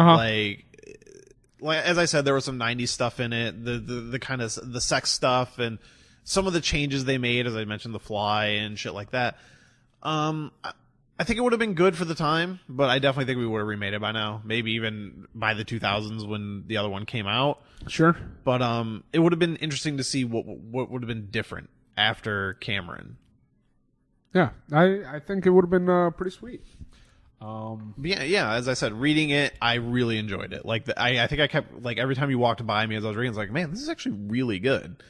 Like, as I said, there was some 90s stuff in it. The kind of the sex stuff and some of the changes they made, as I mentioned, The Fly and shit like that. I think it would have been good for the time, but I definitely think we would have remade it by now. Maybe even by the 2000s when the other one came out. Sure. But it would have been interesting to see what would have been different after Cameron. Yeah, I think it would have been pretty sweet. Yeah, as I said, reading it, I really enjoyed it. Like, I think I kept, like, every time you walked by me as I was reading, I was like, man, this is actually really good.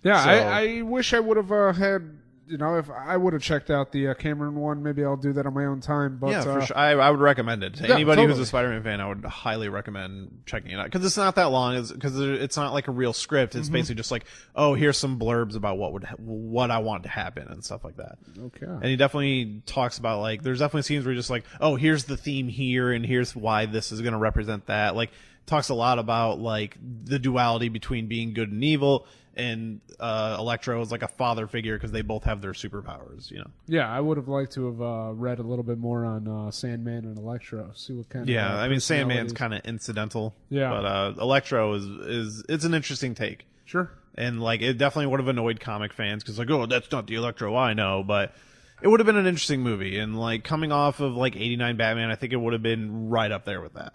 Yeah, So, I wish I would have had, if I would have checked out the Cameron one, maybe I'll do that on my own time. But, yeah, for sure. I would recommend it. To anybody totally. who's a Spider-Man fan, I would highly recommend checking it out. Because it's not that long. Because it's not like a real script. It's basically just like, oh, here's some blurbs about what I want to happen and stuff like that. Okay. And he definitely talks about, like, there's definitely scenes where you're just like, oh, here's the theme here, and here's why this is going to represent that. Like, talks a lot about, like, the duality between being good and evil, and Electro is like a father figure because they both have their superpowers, Yeah, I would have liked to have read a little bit more on Sandman and Electro. See what kind of I mean, Sandman's kind of incidental. Yeah, but Electro is it's an interesting take. Sure. And like, it definitely would have annoyed comic fans because like, oh, that's not the Electro I know, but it would have been an interesting movie. And like, coming off of like '89 Batman, I think it would have been right up there with that.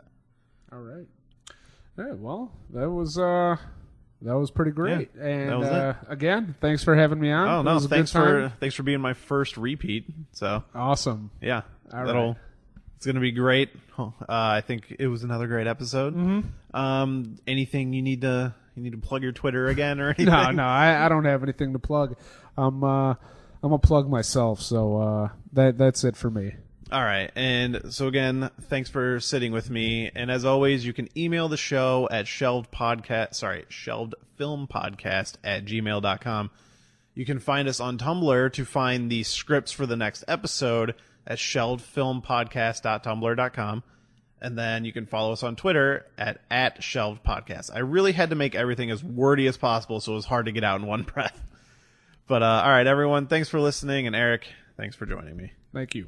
All right. Yeah. Well, that was pretty great. Yeah, and that was again, thanks for having me on. Oh no, thanks for being my first repeat. So awesome. Yeah, all right. It's gonna be great. I think it was another great episode. Anything you need to plug your Twitter again or anything? No, I don't have anything to plug. I'm gonna plug myself. So that's it for me. All right. And so again, thanks for sitting with me. And as always, you can email the show at shelvedfilmpodcast@gmail.com. You can find us on Tumblr to find the scripts for the next episode at shelvedfilmpodcast.tumblr.com. And then you can follow us on Twitter at @shelvedpodcast. I really had to make everything as wordy as possible, so it was hard to get out in one breath. But all right, everyone, thanks for listening. And Eric, thanks for joining me. Thank you.